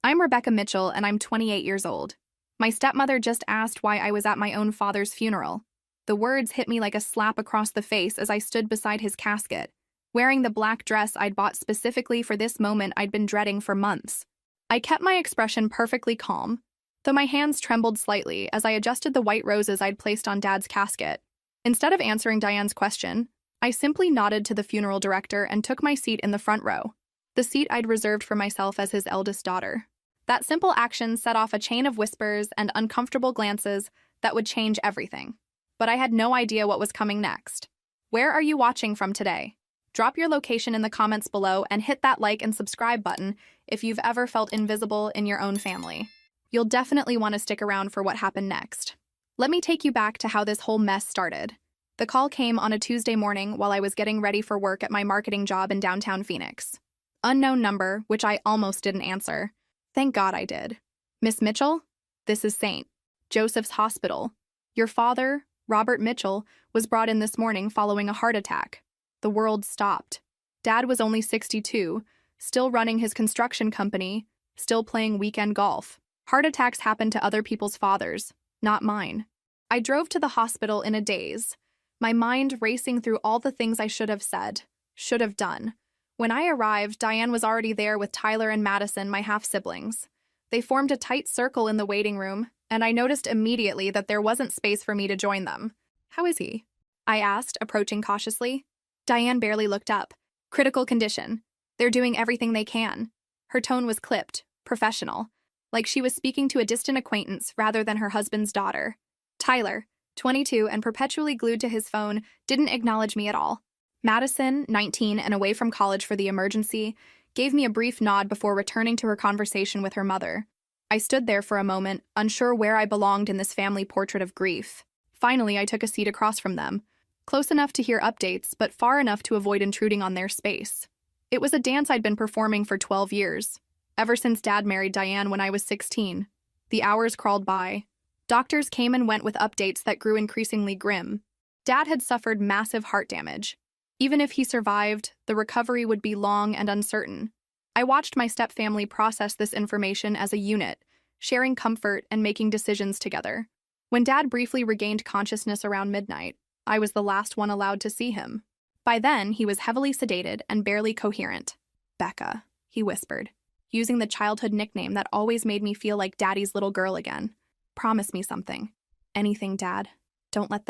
I'm Rebecca Mitchell, and I'm 28 years old. My stepmother just asked why I was at my own father's funeral. The words hit me like a slap across the face as I stood beside his casket, wearing the black dress I'd bought specifically for this moment I'd been dreading for months. I kept my expression perfectly calm, though my hands trembled slightly as I adjusted the white roses I'd placed on Dad's casket. Instead of answering Diane's question, I simply nodded to the funeral director and took my seat in the front row, the seat I'd reserved for myself as his eldest daughter. That simple action set off a chain of whispers and uncomfortable glances that would change everything. But I had no idea what was coming next. Where are you watching from today? Drop your location in the comments below and hit that like and subscribe button if you've ever felt invisible in your own family. You'll definitely want to stick around for what happened next. Let me take you back to how this whole mess started. The call came on a Tuesday morning while I was getting ready for work at my marketing job in downtown Phoenix. Unknown number, which I almost didn't answer. Thank God I did. Miss Mitchell? This is St. Joseph's Hospital. Your father, Robert Mitchell, was brought in this morning following a heart attack. The world stopped. Dad was only 62, still running his construction company, still playing weekend golf. Heart attacks happen to other people's fathers, not mine. I drove to the hospital in a daze, my mind racing through all the things I should have said, should have done. When I arrived, Diane was already there with Tyler and Madison, my half-siblings. They formed a tight circle in the waiting room, and I noticed immediately that there wasn't space for me to join them. How is he? I asked, approaching cautiously. Diane barely looked up. Critical condition. They're doing everything they can. Her tone was clipped, professional, like she was speaking to a distant acquaintance rather than her husband's daughter. Tyler, 22 and perpetually glued to his phone, didn't acknowledge me at all. Madison, 19 and away from college for the emergency, gave me a brief nod before returning to her conversation with her mother. I stood there for a moment, unsure where I belonged in this family portrait of grief. Finally, I took a seat across from them, close enough to hear updates, but far enough to avoid intruding on their space. It was a dance I'd been performing for 12 years, ever since Dad married Diane when I was 16. The hours crawled by. Doctors came and went with updates that grew increasingly grim. Dad had suffered massive heart damage. Even if he survived, the recovery would be long and uncertain. I watched my stepfamily process this information as a unit, sharing comfort and making decisions together. When Dad briefly regained consciousness around midnight, I was the last one allowed to see him. By then, he was heavily sedated and barely coherent. Becca, he whispered, using the childhood nickname that always made me feel like Daddy's little girl again. Promise me something. Anything, Dad. Don't let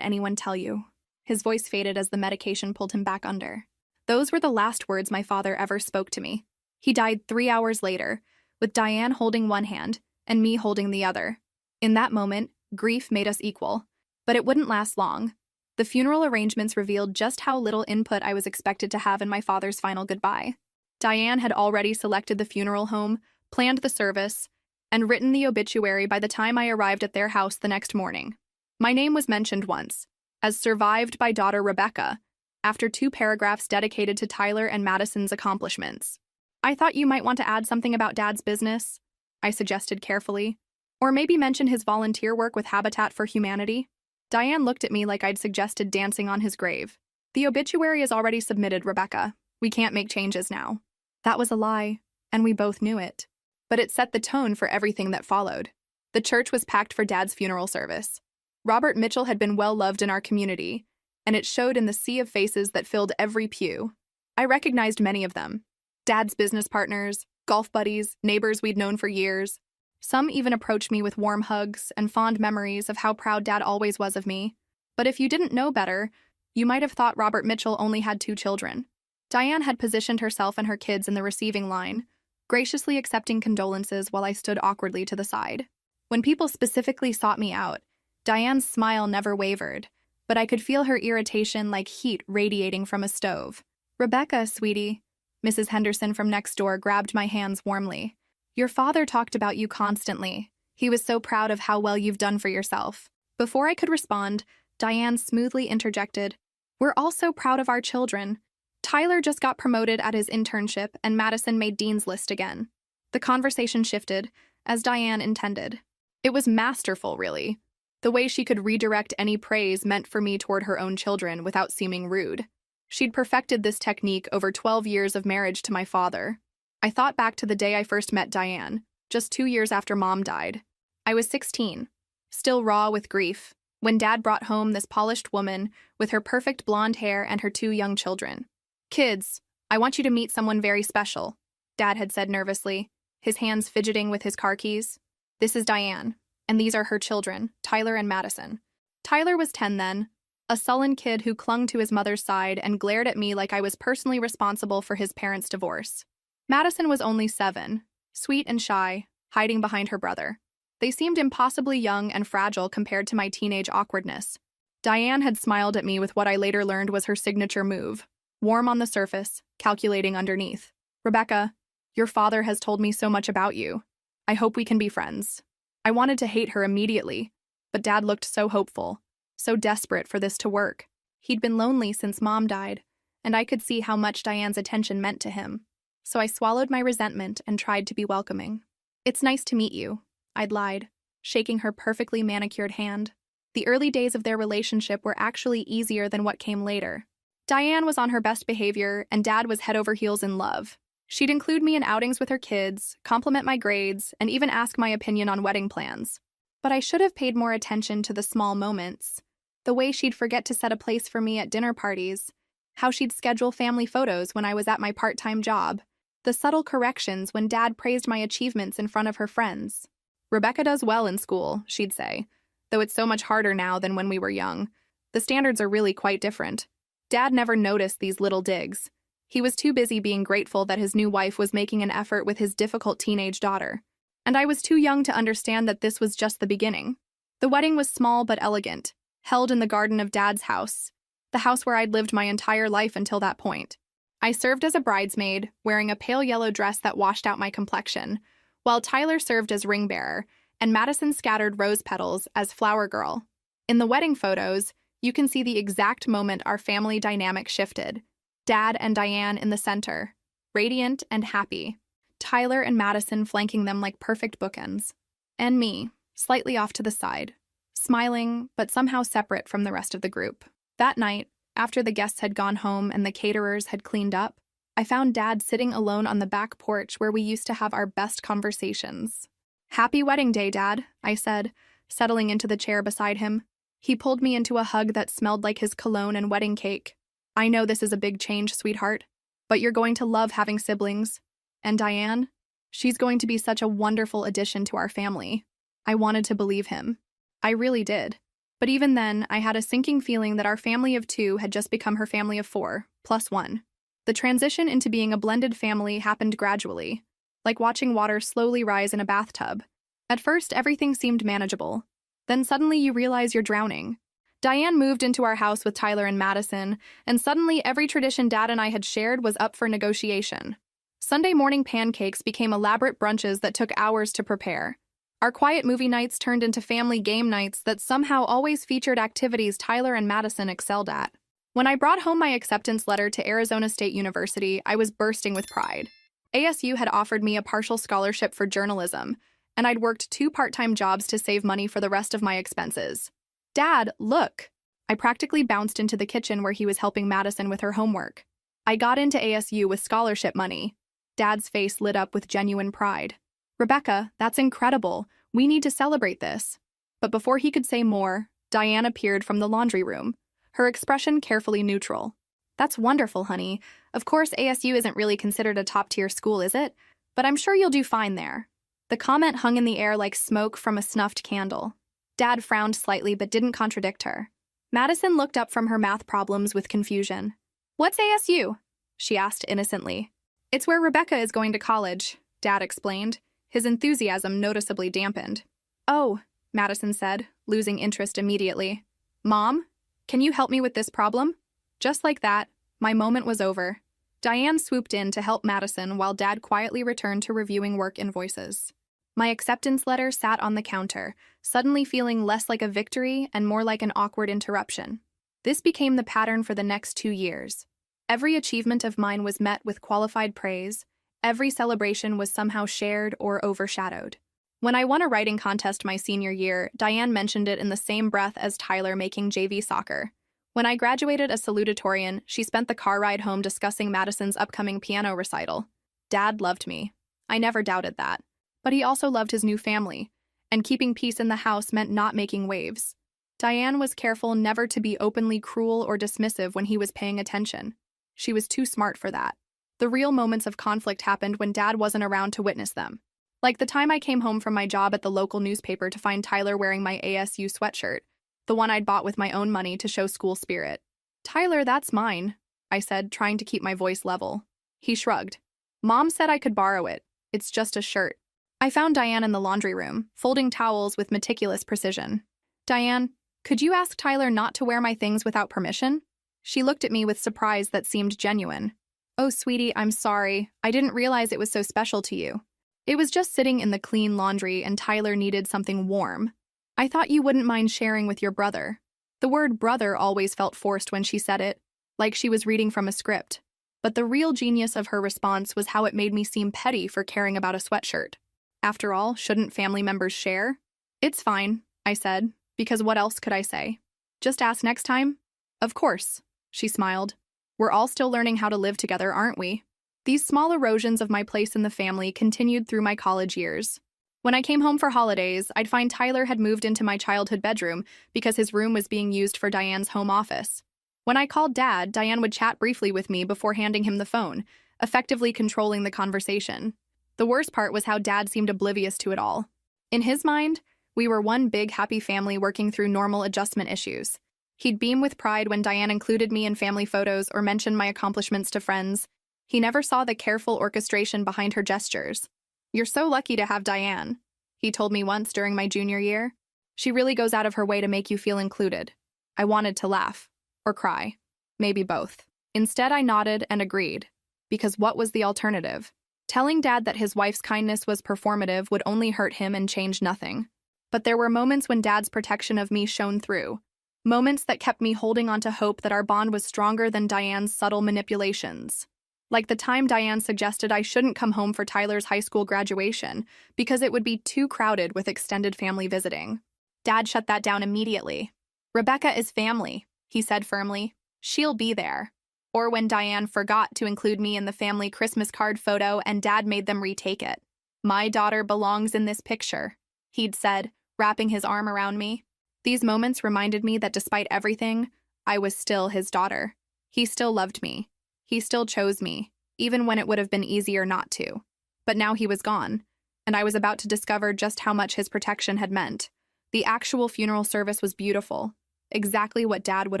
anyone tell you. His voice faded as the medication pulled him back under. Those were the last words my father ever spoke to me. He died 3 hours later, with Diane holding one hand and me holding the other. In that moment, grief made us equal. But it wouldn't last long. The funeral arrangements revealed just how little input I was expected to have in my father's final goodbye. Diane had already selected the funeral home, planned the service, and written the obituary by the time I arrived at their house the next morning. My name was mentioned once, as survived by daughter Rebecca, after 2 paragraphs dedicated to Tyler and Madison's accomplishments. I thought you might want to add something about Dad's business, I suggested carefully, or maybe mention his volunteer work with Habitat for Humanity. Diane looked at me like I'd suggested dancing on his grave. The obituary is already submitted, Rebecca. We can't make changes now. That was a lie, and we both knew it. But it set the tone for everything that followed. The church was packed for Dad's funeral service. Robert Mitchell had been well-loved in our community, and it showed in the sea of faces that filled every pew. I recognized many of them. Dad's business partners, golf buddies, neighbors we'd known for years. Some even approached me with warm hugs and fond memories of how proud Dad always was of me. But if you didn't know better, you might have thought Robert Mitchell only had 2 children. Diane had positioned herself and her kids in the receiving line, graciously accepting condolences while I stood awkwardly to the side. When people specifically sought me out, Diane's smile never wavered, but I could feel her irritation like heat radiating from a stove. Rebecca, sweetie, Mrs. Henderson from next door grabbed my hands warmly. Your father talked about you constantly. He was so proud of how well you've done for yourself. Before I could respond, Diane smoothly interjected, We're all so proud of our children. Tyler just got promoted at his internship and Madison made Dean's List again. The conversation shifted, as Diane intended. It was masterful, really. The way she could redirect any praise meant for me toward her own children without seeming rude. She'd perfected this technique over 12 years of marriage to my father. I thought back to the day I first met Diane, just 2 years after Mom died. I was 16, still raw with grief, when Dad brought home this polished woman with her perfect blonde hair and her 2 young children. "Kids, I want you to meet someone very special," Dad had said nervously, his hands fidgeting with his car keys. "This is Diane, and these are her children, Tyler and Madison." Tyler was 10 then, a sullen kid who clung to his mother's side and glared at me like I was personally responsible for his parents' divorce. Madison was only 7, sweet and shy, hiding behind her brother. They seemed impossibly young and fragile compared to my teenage awkwardness. Diane had smiled at me with what I later learned was her signature move, warm on the surface, calculating underneath. "Rebecca, your father has told me so much about you. I hope we can be friends." I wanted to hate her immediately, but Dad looked so hopeful, so desperate for this to work. He'd been lonely since Mom died, and I could see how much Diane's attention meant to him. So I swallowed my resentment and tried to be welcoming. "It's nice to meet you," I'd lied, shaking her perfectly manicured hand. The early days of their relationship were actually easier than what came later. Diane was on her best behavior, and Dad was head over heels in love. She'd include me in outings with her kids, compliment my grades, and even ask my opinion on wedding plans. But I should have paid more attention to the small moments. The way she'd forget to set a place for me at dinner parties, how she'd schedule family photos when I was at my part-time job, the subtle corrections when Dad praised my achievements in front of her friends. "Rebecca does well in school," she'd say, "though it's so much harder now than when we were young. The standards are really quite different." Dad never noticed these little digs. He was too busy being grateful that his new wife was making an effort with his difficult teenage daughter. And I was too young to understand that this was just the beginning. The wedding was small but elegant, held in the garden of Dad's house, the house where I'd lived my entire life until that point. I served as a bridesmaid, wearing a pale yellow dress that washed out my complexion, while Tyler served as ring bearer, and Madison scattered rose petals as flower girl. In the wedding photos, you can see the exact moment our family dynamic shifted. Dad and Diane in the center, radiant and happy. Tyler and Madison flanking them like perfect bookends. And me, slightly off to the side, smiling, but somehow separate from the rest of the group. That night, after the guests had gone home and the caterers had cleaned up, I found Dad sitting alone on the back porch where we used to have our best conversations. "Happy wedding day, Dad," I said, settling into the chair beside him. He pulled me into a hug that smelled like his cologne and wedding cake. "I know this is a big change, sweetheart, but you're going to love having siblings. And Diane? She's going to be such a wonderful addition to our family." I wanted to believe him. I really did. But even then, I had a sinking feeling that our family of 2 had just become her family of 4, plus 1. The transition into being a blended family happened gradually, like watching water slowly rise in a bathtub. At first, everything seemed manageable. Then suddenly you realize you're drowning. Diane moved into our house with Tyler and Madison, and suddenly every tradition Dad and I had shared was up for negotiation. Sunday morning pancakes became elaborate brunches that took hours to prepare. Our quiet movie nights turned into family game nights that somehow always featured activities Tyler and Madison excelled at. When I brought home my acceptance letter to Arizona State University, I was bursting with pride. ASU had offered me a partial scholarship for journalism, and I'd worked 2 part-time jobs to save money for the rest of my expenses. "Dad, look!" I practically bounced into the kitchen where he was helping Madison with her homework. "I got into ASU with scholarship money." Dad's face lit up with genuine pride. "Rebecca, that's incredible. We need to celebrate this." But before he could say more, Diane appeared from the laundry room, her expression carefully neutral. "That's wonderful, honey. Of course, ASU isn't really considered a top-tier school, is it? But I'm sure you'll do fine there." The comment hung in the air like smoke from a snuffed candle. Dad frowned slightly but didn't contradict her. Madison looked up from her math problems with confusion. "What's ASU?" she asked innocently. "It's where Rebecca is going to college," Dad explained, his enthusiasm noticeably dampened. "Oh," Madison said, losing interest immediately. "Mom, can you help me with this problem?" Just like that, my moment was over. Diane swooped in to help Madison while Dad quietly returned to reviewing work invoices. My acceptance letter sat on the counter, suddenly feeling less like a victory and more like an awkward interruption. This became the pattern for the next 2 years. Every achievement of mine was met with qualified praise. Every celebration was somehow shared or overshadowed. When I won a writing contest my senior year, Diane mentioned it in the same breath as Tyler making JV soccer. When I graduated as salutatorian, she spent the car ride home discussing Madison's upcoming piano recital. Dad loved me. I never doubted that. But he also loved his new family, and keeping peace in the house meant not making waves. Diane was careful never to be openly cruel or dismissive when he was paying attention. She was too smart for that. The real moments of conflict happened when Dad wasn't around to witness them. Like the time I came home from my job at the local newspaper to find Tyler wearing my ASU sweatshirt, the one I'd bought with my own money to show school spirit. "Tyler, that's mine," I said, trying to keep my voice level. He shrugged. "Mom said I could borrow it. It's just a shirt." I found Diane in the laundry room, folding towels with meticulous precision. "Diane, could you ask Tyler not to wear my things without permission?" She looked at me with surprise that seemed genuine. "Oh, sweetie, I'm sorry. I didn't realize it was so special to you. It was just sitting in the clean laundry and Tyler needed something warm. I thought you wouldn't mind sharing with your brother." The word brother always felt forced when she said it, like she was reading from a script. But the real genius of her response was how it made me seem petty for caring about a sweatshirt. After all, shouldn't family members share? "It's fine," I said, because what else could I say? "Just ask next time?" "Of course," she smiled. "We're all still learning how to live together, aren't we?" These small erosions of my place in the family continued through my college years. When I came home for holidays, I'd find Tyler had moved into my childhood bedroom because his room was being used for Diane's home office. When I called Dad, Diane would chat briefly with me before handing him the phone, effectively controlling the conversation. The worst part was how Dad seemed oblivious to it all. In his mind, we were one big happy family working through normal adjustment issues. He'd beam with pride when Diane included me in family photos or mentioned my accomplishments to friends. He never saw the careful orchestration behind her gestures. "You're so lucky to have Diane," he told me once during my junior year. "She really goes out of her way to make you feel included." I wanted to laugh. Or cry. Maybe both. Instead, I nodded and agreed. Because what was the alternative? Telling Dad that his wife's kindness was performative would only hurt him and change nothing. But there were moments when Dad's protection of me shone through. Moments that kept me holding on to hope that our bond was stronger than Diane's subtle manipulations. Like the time Diane suggested I shouldn't come home for Tyler's high school graduation because it would be too crowded with extended family visiting. Dad shut that down immediately. "Rebecca is family," he said firmly. "She'll be there." Or when Diane forgot to include me in the family Christmas card photo and Dad made them retake it. "My daughter belongs in this picture," he'd said, wrapping his arm around me. These moments reminded me that despite everything, I was still his daughter. He still loved me. He still chose me, even when it would have been easier not to. But now he was gone, and I was about to discover just how much his protection had meant. The actual funeral service was beautiful, exactly what Dad would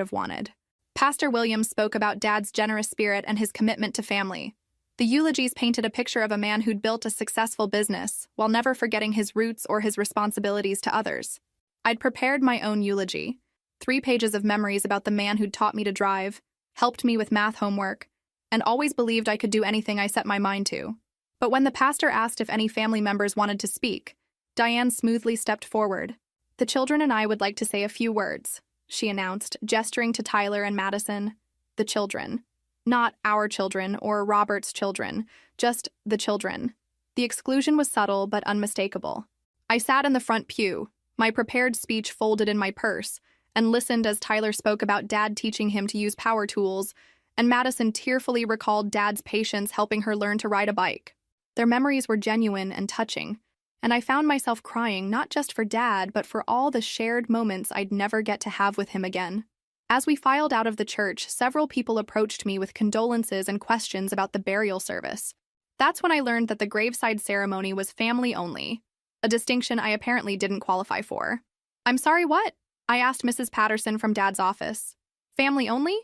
have wanted. Pastor Williams spoke about Dad's generous spirit and his commitment to family. The eulogies painted a picture of a man who'd built a successful business while never forgetting his roots or his responsibilities to others. I'd prepared my own eulogy, 3 pages of memories about the man who'd taught me to drive, helped me with math homework, and always believed I could do anything I set my mind to. But when the pastor asked if any family members wanted to speak, Diane smoothly stepped forward. "The children and I would like to say a few words," she announced, gesturing to Tyler and Madison. The children. Not our children or Robert's children, just the children. The exclusion was subtle but unmistakable. I sat in the front pew, my prepared speech folded in my purse, and listened as Tyler spoke about Dad teaching him to use power tools, and Madison tearfully recalled Dad's patience helping her learn to ride a bike. Their memories were genuine and touching, and I found myself crying not just for Dad, but for all the shared moments I'd never get to have with him again. As we filed out of the church, several people approached me with condolences and questions about the burial service. That's when I learned that the graveside ceremony was family only, a distinction I apparently didn't qualify for. "I'm sorry, what?" I asked Mrs. Patterson from Dad's office. "Family only?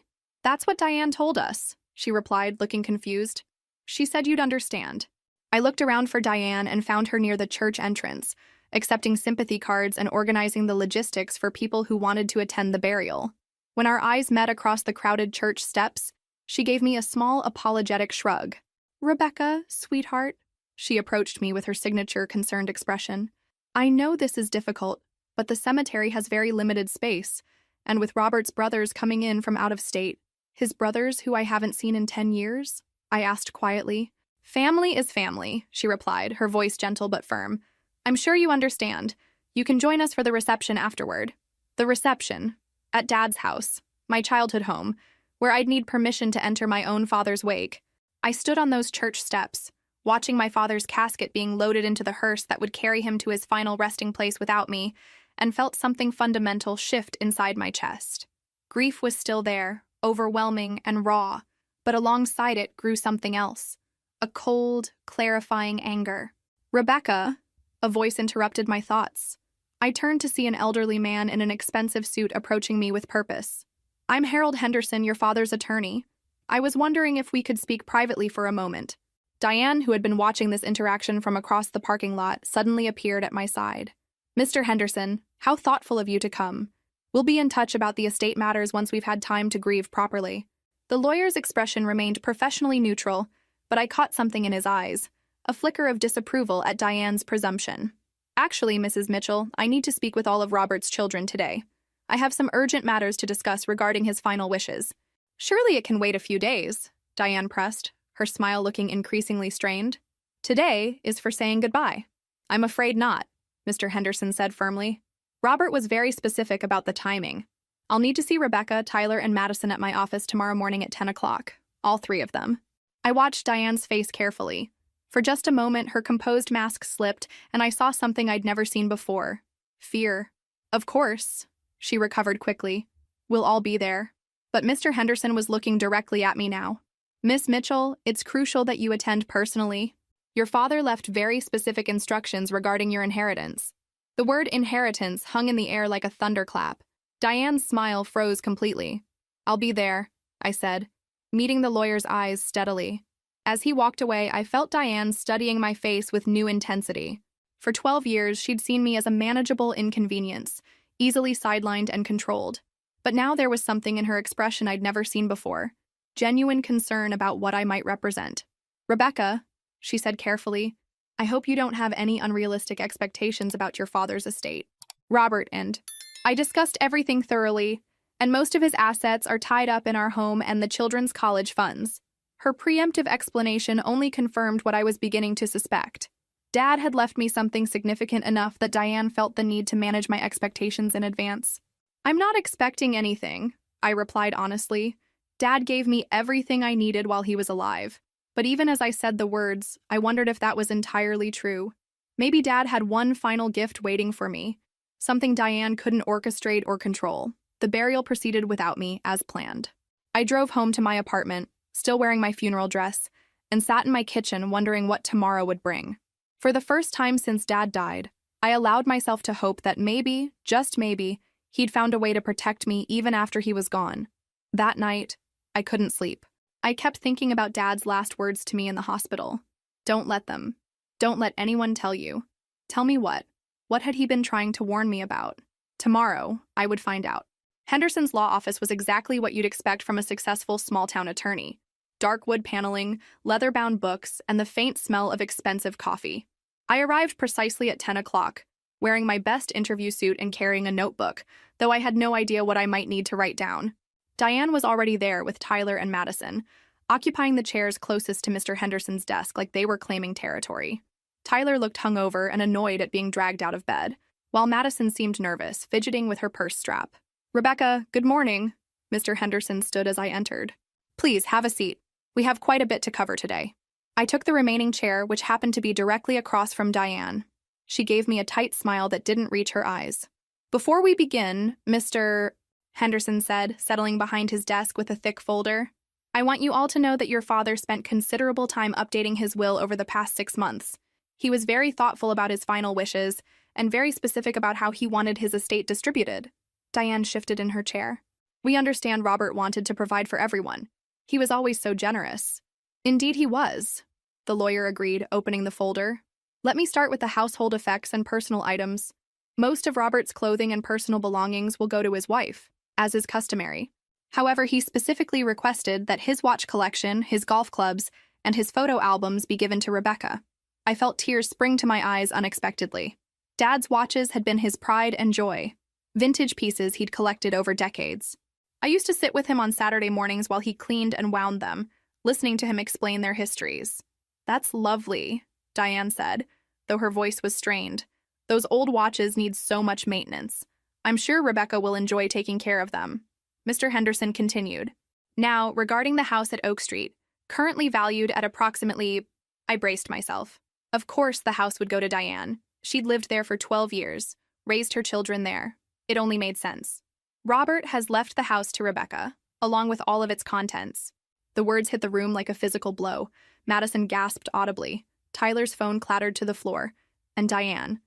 That's what Diane told us," she replied, looking confused. "She said you'd understand." I looked around for Diane and found her near the church entrance, accepting sympathy cards and organizing the logistics for people who wanted to attend the burial. When our eyes met across the crowded church steps, she gave me a small, apologetic shrug. "Rebecca, sweetheart," she approached me with her signature concerned expression. "I know this is difficult, but the cemetery has very limited space, and with Robert's brothers coming in from out of state, his brothers who I haven't seen in 10 years? I asked quietly. "Family is family," she replied, her voice gentle but firm. "I'm sure you understand. You can join us for the reception afterward." The reception. At Dad's house, my childhood home, where I'd need permission to enter my own father's wake. I stood on those church steps, watching my father's casket being loaded into the hearse that would carry him to his final resting place without me, and felt something fundamental shift inside my chest. Grief was still there, overwhelming and raw, but alongside it grew something else. A cold, clarifying anger. "Rebecca," a voice interrupted my thoughts. I turned to see an elderly man in an expensive suit approaching me with purpose. "I'm Harold Henderson, your father's attorney. I was wondering if we could speak privately for a moment." Diane, who had been watching this interaction from across the parking lot, suddenly appeared at my side. "Mr. Henderson, how thoughtful of you to come. We'll be in touch about the estate matters once we've had time to grieve properly." The lawyer's expression remained professionally neutral, but I caught something in his eyes, a flicker of disapproval at Diane's presumption. "Actually, Mrs. Mitchell, I need to speak with all of Robert's children today. I have some urgent matters to discuss regarding his final wishes." "Surely it can wait a few days," Diane pressed, her smile looking increasingly strained. "Today is for saying goodbye." "I'm afraid not," Mr. Henderson said firmly. "Robert was very specific about the timing. I'll need to see Rebecca, Tyler, and Madison at my office tomorrow morning at 10 o'clock. All three of them." I watched Diane's face carefully. For just a moment, her composed mask slipped, and I saw something I'd never seen before. Fear. "Of course," she recovered quickly. "We'll all be there." But Mr. Henderson was looking directly at me now. "Miss Mitchell, it's crucial that you attend personally. Your father left very specific instructions regarding your inheritance." The word inheritance hung in the air like a thunderclap. Diane's smile froze completely. "I'll be there," I said, meeting the lawyer's eyes steadily. As he walked away, I felt Diane studying my face with new intensity. For 12 years, she'd seen me as a manageable inconvenience, easily sidelined and controlled. But now there was something in her expression I'd never seen before, genuine concern about what I might represent. "Rebecca," she said carefully, "I hope you don't have any unrealistic expectations about your father's estate. Robert and I discussed everything thoroughly, and most of his assets are tied up in our home and the children's college funds." Her preemptive explanation only confirmed what I was beginning to suspect. Dad had left me something significant enough that Diane felt the need to manage my expectations in advance. "I'm not expecting anything," I replied honestly. "Dad gave me everything I needed while he was alive." But even as I said the words, I wondered if that was entirely true. Maybe Dad had one final gift waiting for me, something Diane couldn't orchestrate or control. The burial proceeded without me, as planned. I drove home to my apartment, still wearing my funeral dress, and sat in my kitchen wondering what tomorrow would bring. For the first time since Dad died, I allowed myself to hope that maybe, just maybe, he'd found a way to protect me even after he was gone. That night, I couldn't sleep. I kept thinking about Dad's last words to me in the hospital. "Don't let them. Don't let anyone tell you." Tell me what? What had he been trying to warn me about? Tomorrow, I would find out. Henderson's law office was exactly what you'd expect from a successful small-town attorney. Dark wood paneling, leather-bound books, and the faint smell of expensive coffee. I arrived precisely at 10 o'clock, wearing my best interview suit and carrying a notebook, though I had no idea what I might need to write down. Diane was already there with Tyler and Madison, occupying the chairs closest to Mr. Henderson's desk like they were claiming territory. Tyler looked hungover and annoyed at being dragged out of bed, while Madison seemed nervous, fidgeting with her purse strap. "Rebecca, good morning." Mr. Henderson stood as I entered. "Please, have a seat. We have quite a bit to cover today." I took the remaining chair, which happened to be directly across from Diane. She gave me a tight smile that didn't reach her eyes. "Before we begin, Mr. Henderson said, settling behind his desk with a thick folder, "I want you all to know that your father spent considerable time updating his will over the past 6 months. He was very thoughtful about his final wishes and very specific about how he wanted his estate distributed." Diane shifted in her chair. "We understand Robert wanted to provide for everyone. He was always so generous." "Indeed he was," the lawyer agreed, opening the folder. "Let me start with the household effects and personal items. Most of Robert's clothing and personal belongings will go to his wife, as is customary. However, he specifically requested that his watch collection, his golf clubs, and his photo albums be given to Rebecca." I felt tears spring to my eyes unexpectedly. Dad's watches had been his pride and joy, vintage pieces he'd collected over decades. I used to sit with him on Saturday mornings while he cleaned and wound them, listening to him explain their histories. "That's lovely," Diane said, though her voice was strained. "Those old watches need so much maintenance. I'm sure Rebecca will enjoy taking care of them." Mr. Henderson continued. "Now, regarding the house at Oak Street, currently valued at approximately I braced myself. Of course the house would go to Diane. She'd lived there for 12 years, raised her children there. It only made sense. Robert has left the house to Rebecca, along with all of its contents. The words hit the room like a physical blow. Madison gasped audibly. Tyler's phone clattered to the floor. And Diane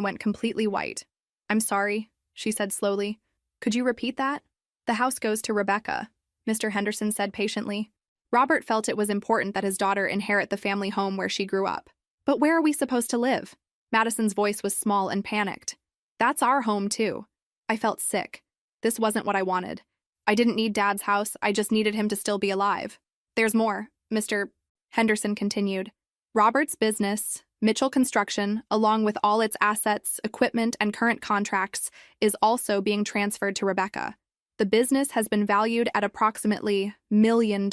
went completely white. I'm sorry, she said slowly. Could you repeat that? The house goes to Rebecca, Mr. Henderson said patiently. Robert felt it was important that his daughter inherit the family home where she grew up. But where are we supposed to live? Madison's voice was small and panicked. That's our home, too. I felt sick. This wasn't what I wanted. I didn't need Dad's house, I just needed him to still be alive. There's more, Mr. Henderson continued. Robert's business, Mitchell Construction, along with all its assets, equipment, and current contracts, is also being transferred to Rebecca. The business has been valued at approximately $1 million.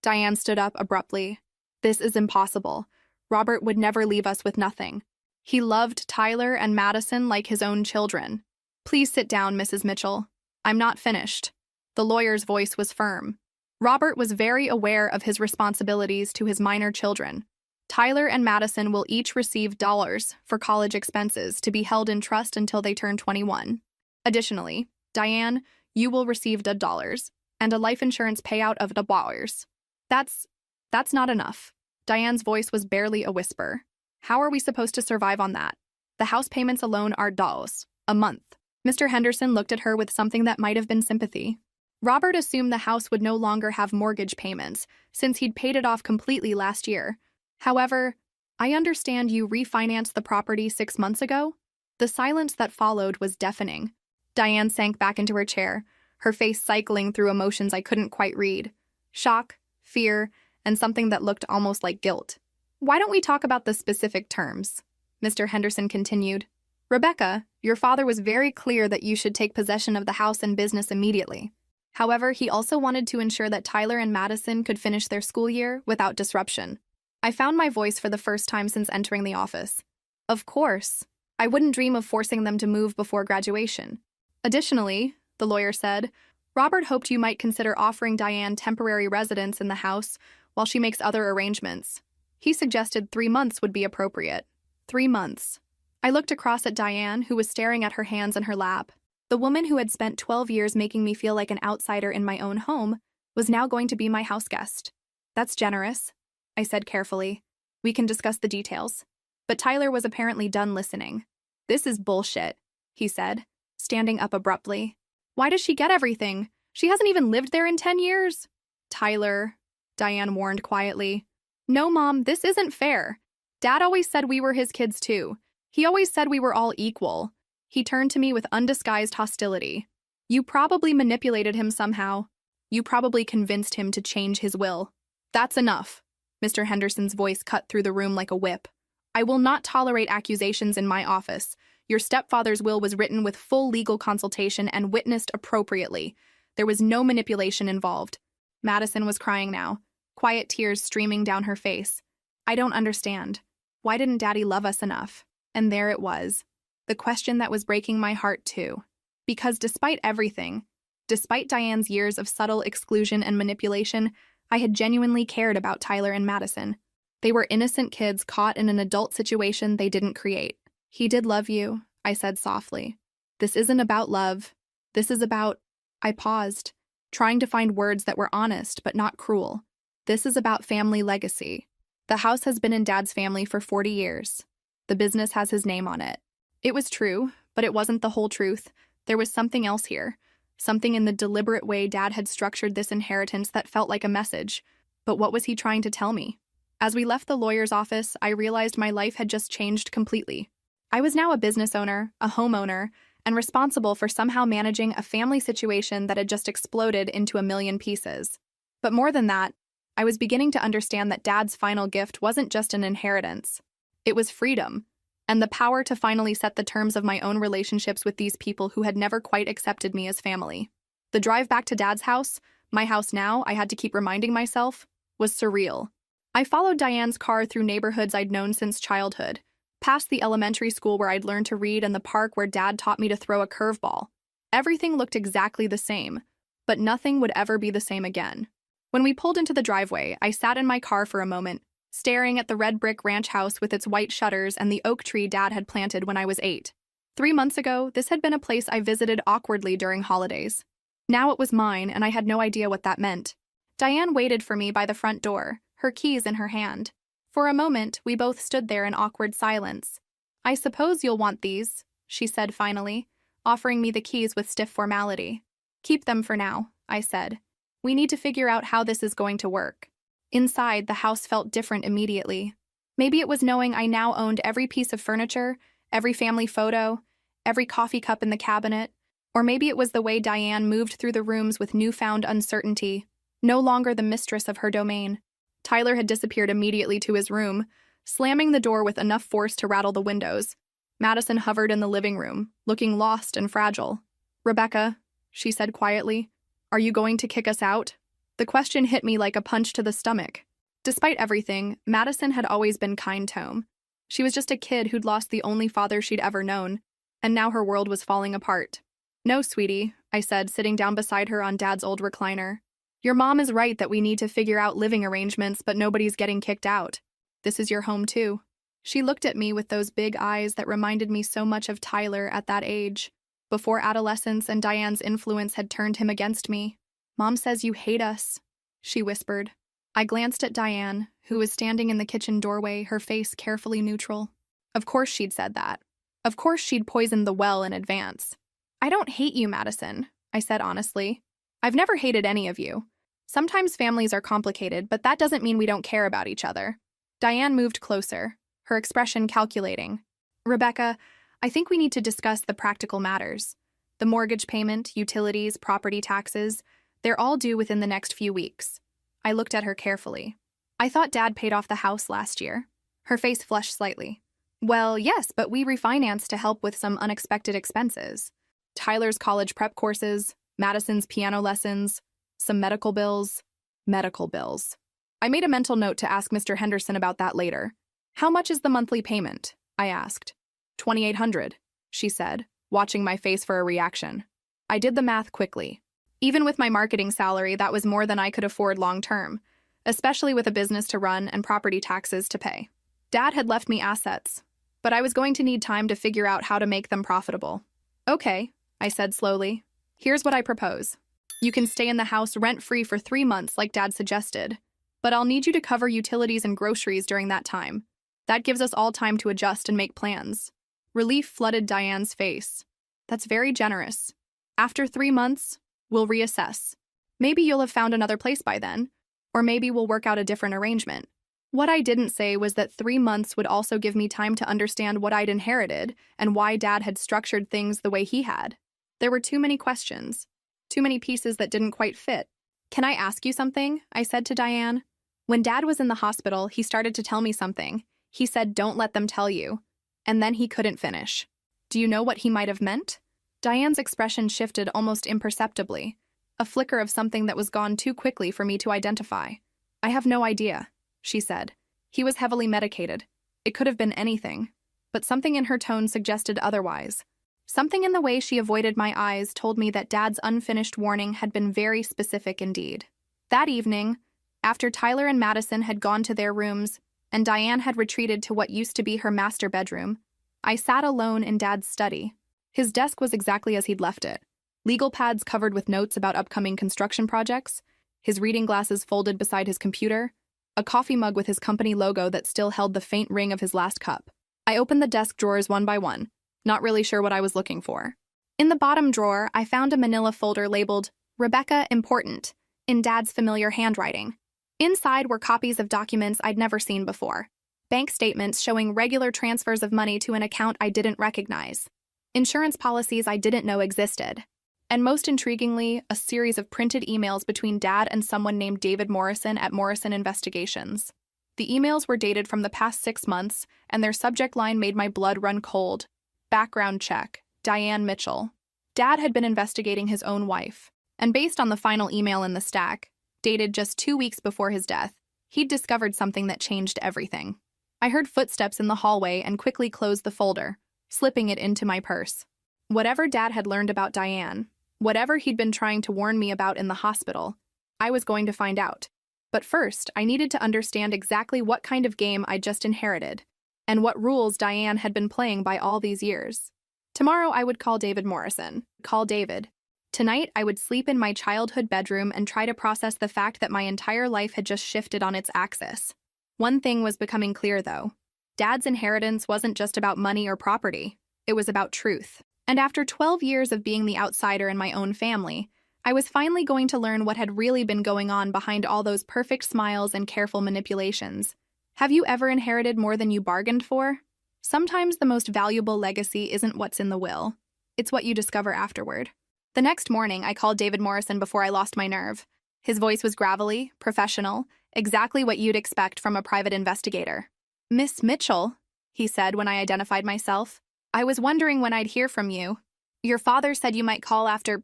Diane stood up abruptly. This is impossible. Robert would never leave us with nothing. He loved Tyler and Madison like his own children. Please sit down, Mrs. Mitchell. I'm not finished. The lawyer's voice was firm. Robert was very aware of his responsibilities to his minor children. Tyler and Madison will each receive dollars for college expenses to be held in trust until they turn 21. Additionally, Diane, you will receive $dollars and a life insurance payout of $. That's not enough. Diane's voice was barely a whisper. How are we supposed to survive on that? The house payments alone are $, a month. Mr. Henderson looked at her with something that might have been sympathy. Robert assumed the house would no longer have mortgage payments, since he'd paid it off completely last year. However, I understand you refinanced the property 6 months ago? The silence that followed was deafening. Diane sank back into her chair, her face cycling through emotions I couldn't quite read. Shock, fear, and something that looked almost like guilt. Why don't we talk about the specific terms? Mr. Henderson continued. Rebecca, your father was very clear that you should take possession of the house and business immediately. However, he also wanted to ensure that Tyler and Madison could finish their school year without disruption. I found my voice for the first time since entering the office. Of course, I wouldn't dream of forcing them to move before graduation. Additionally, the lawyer said, Robert hoped you might consider offering Diane temporary residence in the house while she makes other arrangements. He suggested 3 months would be appropriate. 3 months. I looked across at Diane, who was staring at her hands in her lap. The woman who had spent 12 years making me feel like an outsider in my own home was now going to be my house guest. That's generous, I said carefully. We can discuss the details. But Tyler was apparently done listening. This is bullshit, he said, standing up abruptly. Why does she get everything? She hasn't even lived there in 10 years. Tyler, Diane warned quietly. No, Mom, this isn't fair. Dad always said we were his kids too. He always said we were all equal. He turned to me with undisguised hostility. You probably manipulated him somehow. You probably convinced him to change his will. That's enough. Mr. Henderson's voice cut through the room like a whip. I will not tolerate accusations in my office. Your stepfather's will was written with full legal consultation and witnessed appropriately. There was no manipulation involved. Madison was crying now, quiet tears streaming down her face. I don't understand. Why didn't Daddy love us enough? And there it was. The question that was breaking my heart too. Because despite everything, despite Diane's years of subtle exclusion and manipulation, I had genuinely cared about Tyler and Madison. They were innocent kids caught in an adult situation they didn't create. He did love you, I said softly. This isn't about love. This is about... I paused, trying to find words that were honest but not cruel. This is about family legacy. The house has been in Dad's family for 40 years. The business has his name on it. It was true, but it wasn't the whole truth. There was something else here. Something in the deliberate way Dad had structured this inheritance that felt like a message. But what was he trying to tell me? As we left the lawyer's office, I realized my life had just changed completely. I was now a business owner, a homeowner, and responsible for somehow managing a family situation that had just exploded into a million pieces. But more than that, I was beginning to understand that Dad's final gift wasn't just an inheritance. It was freedom, and the power to finally set the terms of my own relationships with these people who had never quite accepted me as family. The drive back to Dad's house, my house now, I had to keep reminding myself, was surreal. I followed Diane's car through neighborhoods I'd known since childhood, past the elementary school where I'd learned to read and the park where Dad taught me to throw a curveball. Everything looked exactly the same, but nothing would ever be the same again. When we pulled into the driveway, I sat in my car for a moment, staring at the red brick ranch house with its white shutters and the oak tree Dad had planted when I was 8. 3 months ago, this had been a place I visited awkwardly during holidays. Now it was mine, and I had no idea what that meant. Diane waited for me by the front door, her keys in her hand. For a moment, we both stood there in awkward silence. "I suppose you'll want these," she said finally, offering me the keys with stiff formality. "Keep them for now," I said. "We need to figure out how this is going to work." Inside, the house felt different immediately. Maybe it was knowing I now owned every piece of furniture, every family photo, every coffee cup in the cabinet, or maybe it was the way Diane moved through the rooms with newfound uncertainty, no longer the mistress of her domain. Tyler had disappeared immediately to his room, slamming the door with enough force to rattle the windows. Madison hovered in the living room, looking lost and fragile. "Rebecca," she said quietly, "are you going to kick us out?" The question hit me like a punch to the stomach. Despite everything, Madison had always been kind to him. She was just a kid who'd lost the only father she'd ever known, and now her world was falling apart. "No, sweetie," I said, sitting down beside her on Dad's old recliner. "Your mom is right that we need to figure out living arrangements, but nobody's getting kicked out. This is your home, too." She looked at me with those big eyes that reminded me so much of Tyler at that age, before adolescence and Diane's influence had turned him against me. "Mom says you hate us," she whispered. I glanced at Diane, who was standing in the kitchen doorway, her face carefully neutral. Of course she'd said that. Of course she'd poisoned the well in advance. "I don't hate you, Madison," I said honestly. "I've never hated any of you. Sometimes families are complicated, but that doesn't mean we don't care about each other." Diane moved closer, her expression calculating. "Rebecca, I think we need to discuss the practical matters. The mortgage payment, utilities, property taxes, they're all due within the next few weeks." I looked at her carefully. "I thought Dad paid off the house last year." Her face flushed slightly. "Well, yes, but we refinanced to help with some unexpected expenses. Tyler's college prep courses, Madison's piano lessons, some medical bills. Medical bills. I made a mental note to ask Mr. Henderson about that later. "How much is the monthly payment?" I asked. $2,800, she said, watching my face for a reaction. I did the math quickly. Even with my marketing salary, that was more than I could afford long-term, especially with a business to run and property taxes to pay. Dad had left me assets, but I was going to need time to figure out how to make them profitable. "Okay," I said slowly. "Here's what I propose. You can stay in the house rent-free for 3 months like Dad suggested, but I'll need you to cover utilities and groceries during that time. That gives us all time to adjust and make plans." Relief flooded Diane's face. "That's very generous. After 3 months, we'll reassess. Maybe you'll have found another place by then, or maybe we'll work out a different arrangement." What I didn't say was that 3 months would also give me time to understand what I'd inherited and why Dad had structured things the way he had. There were too many questions, too many pieces that didn't quite fit. "Can I ask you something?" I said to Diane. "When Dad was in the hospital, he started to tell me something. He said, 'Don't let them tell you.' And then he couldn't finish. Do you know what he might have meant?" Diane's expression shifted almost imperceptibly, a flicker of something that was gone too quickly for me to identify. "I have no idea," she said. "He was heavily medicated. It could have been anything." But something in her tone suggested otherwise. Something in the way she avoided my eyes told me that Dad's unfinished warning had been very specific indeed. That evening, after Tyler and Madison had gone to their rooms and Diane had retreated to what used to be her master bedroom, I sat alone in Dad's study. His desk was exactly as he'd left it. Legal pads covered with notes about upcoming construction projects, his reading glasses folded beside his computer, a coffee mug with his company logo that still held the faint ring of his last cup. I opened the desk drawers one by one, not really sure what I was looking for. In the bottom drawer, I found a manila folder labeled "Rebecca Important" in Dad's familiar handwriting. Inside were copies of documents I'd never seen before. Bank statements showing regular transfers of money to an account I didn't recognize. Insurance policies I didn't know existed. And most intriguingly, a series of printed emails between Dad and someone named David Morrison at Morrison Investigations. The emails were dated from the past 6 months, and their subject line made my blood run cold. Background check, Diane Mitchell. Dad had been investigating his own wife, and based on the final email in the stack, dated just 2 weeks before his death, he'd discovered something that changed everything. I heard footsteps in the hallway and quickly closed the folder, slipping it into my purse. Whatever Dad had learned about Diane, whatever he'd been trying to warn me about in the hospital, I was going to find out. But first, I needed to understand exactly what kind of game I'd just inherited, and what rules Diane had been playing by all these years. Tomorrow I would call David Morrison. Call David. Tonight I would sleep in my childhood bedroom and try to process the fact that my entire life had just shifted on its axis. One thing was becoming clear, though. Dad's inheritance wasn't just about money or property. It was about truth. And after 12 years of being the outsider in my own family, I was finally going to learn what had really been going on behind all those perfect smiles and careful manipulations. Have you ever inherited more than you bargained for? Sometimes the most valuable legacy isn't what's in the will. It's what you discover afterward. The next morning, I called David Morrison before I lost my nerve. His voice was gravelly, professional, exactly what you'd expect from a private investigator. "Miss Mitchell," he said when I identified myself, "I was wondering when I'd hear from you. Your father said you might call after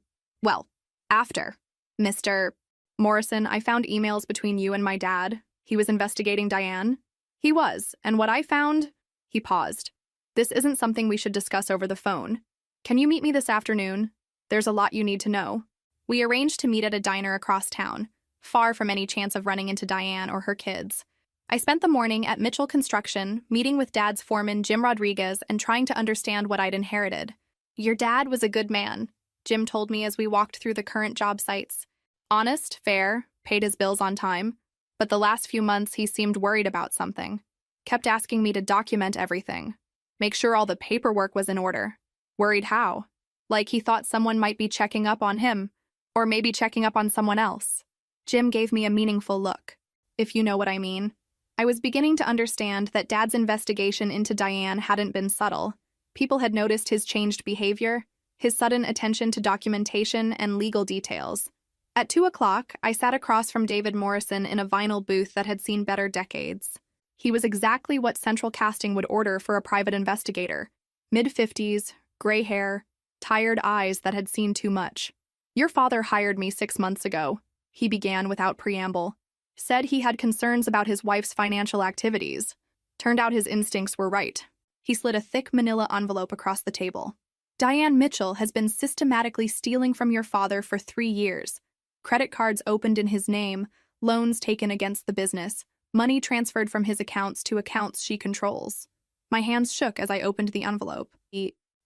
Mr. Morrison, I found emails between you and my dad. He was investigating Diane." "He was, and what I found—" He paused. "This isn't something we should discuss over the phone. Can you meet me this afternoon? There's a lot you need to know." We arranged to meet at a diner across town, far from any chance of running into Diane or her kids. I spent the morning at Mitchell Construction, meeting with Dad's foreman, Jim Rodriguez, and trying to understand what I'd inherited. "Your dad was a good man," Jim told me as we walked through the current job sites. "Honest, fair, paid his bills on time. But the last few months he seemed worried about something. Kept asking me to document everything. Make sure all the paperwork was in order. Worried how? Like he thought someone might be checking up on him, or maybe checking up on someone else." Jim gave me a meaningful look, if you know what I mean. I was beginning to understand that Dad's investigation into Diane hadn't been subtle. People had noticed his changed behavior, his sudden attention to documentation and legal details. At 2 o'clock, I sat across from David Morrison in a vinyl booth that had seen better decades. He was exactly what Central Casting would order for a private investigator. Mid-50s, gray hair, tired eyes that had seen too much. "Your father hired me 6 months ago," he began without preamble. "Said he had concerns about his wife's financial activities. Turned out his instincts were right." He slid a thick manila envelope across the table. "Diane Mitchell has been systematically stealing from your father for 3 years. Credit cards opened in his name, loans taken against the business, money transferred from his accounts to accounts she controls." My hands shook as I opened the envelope.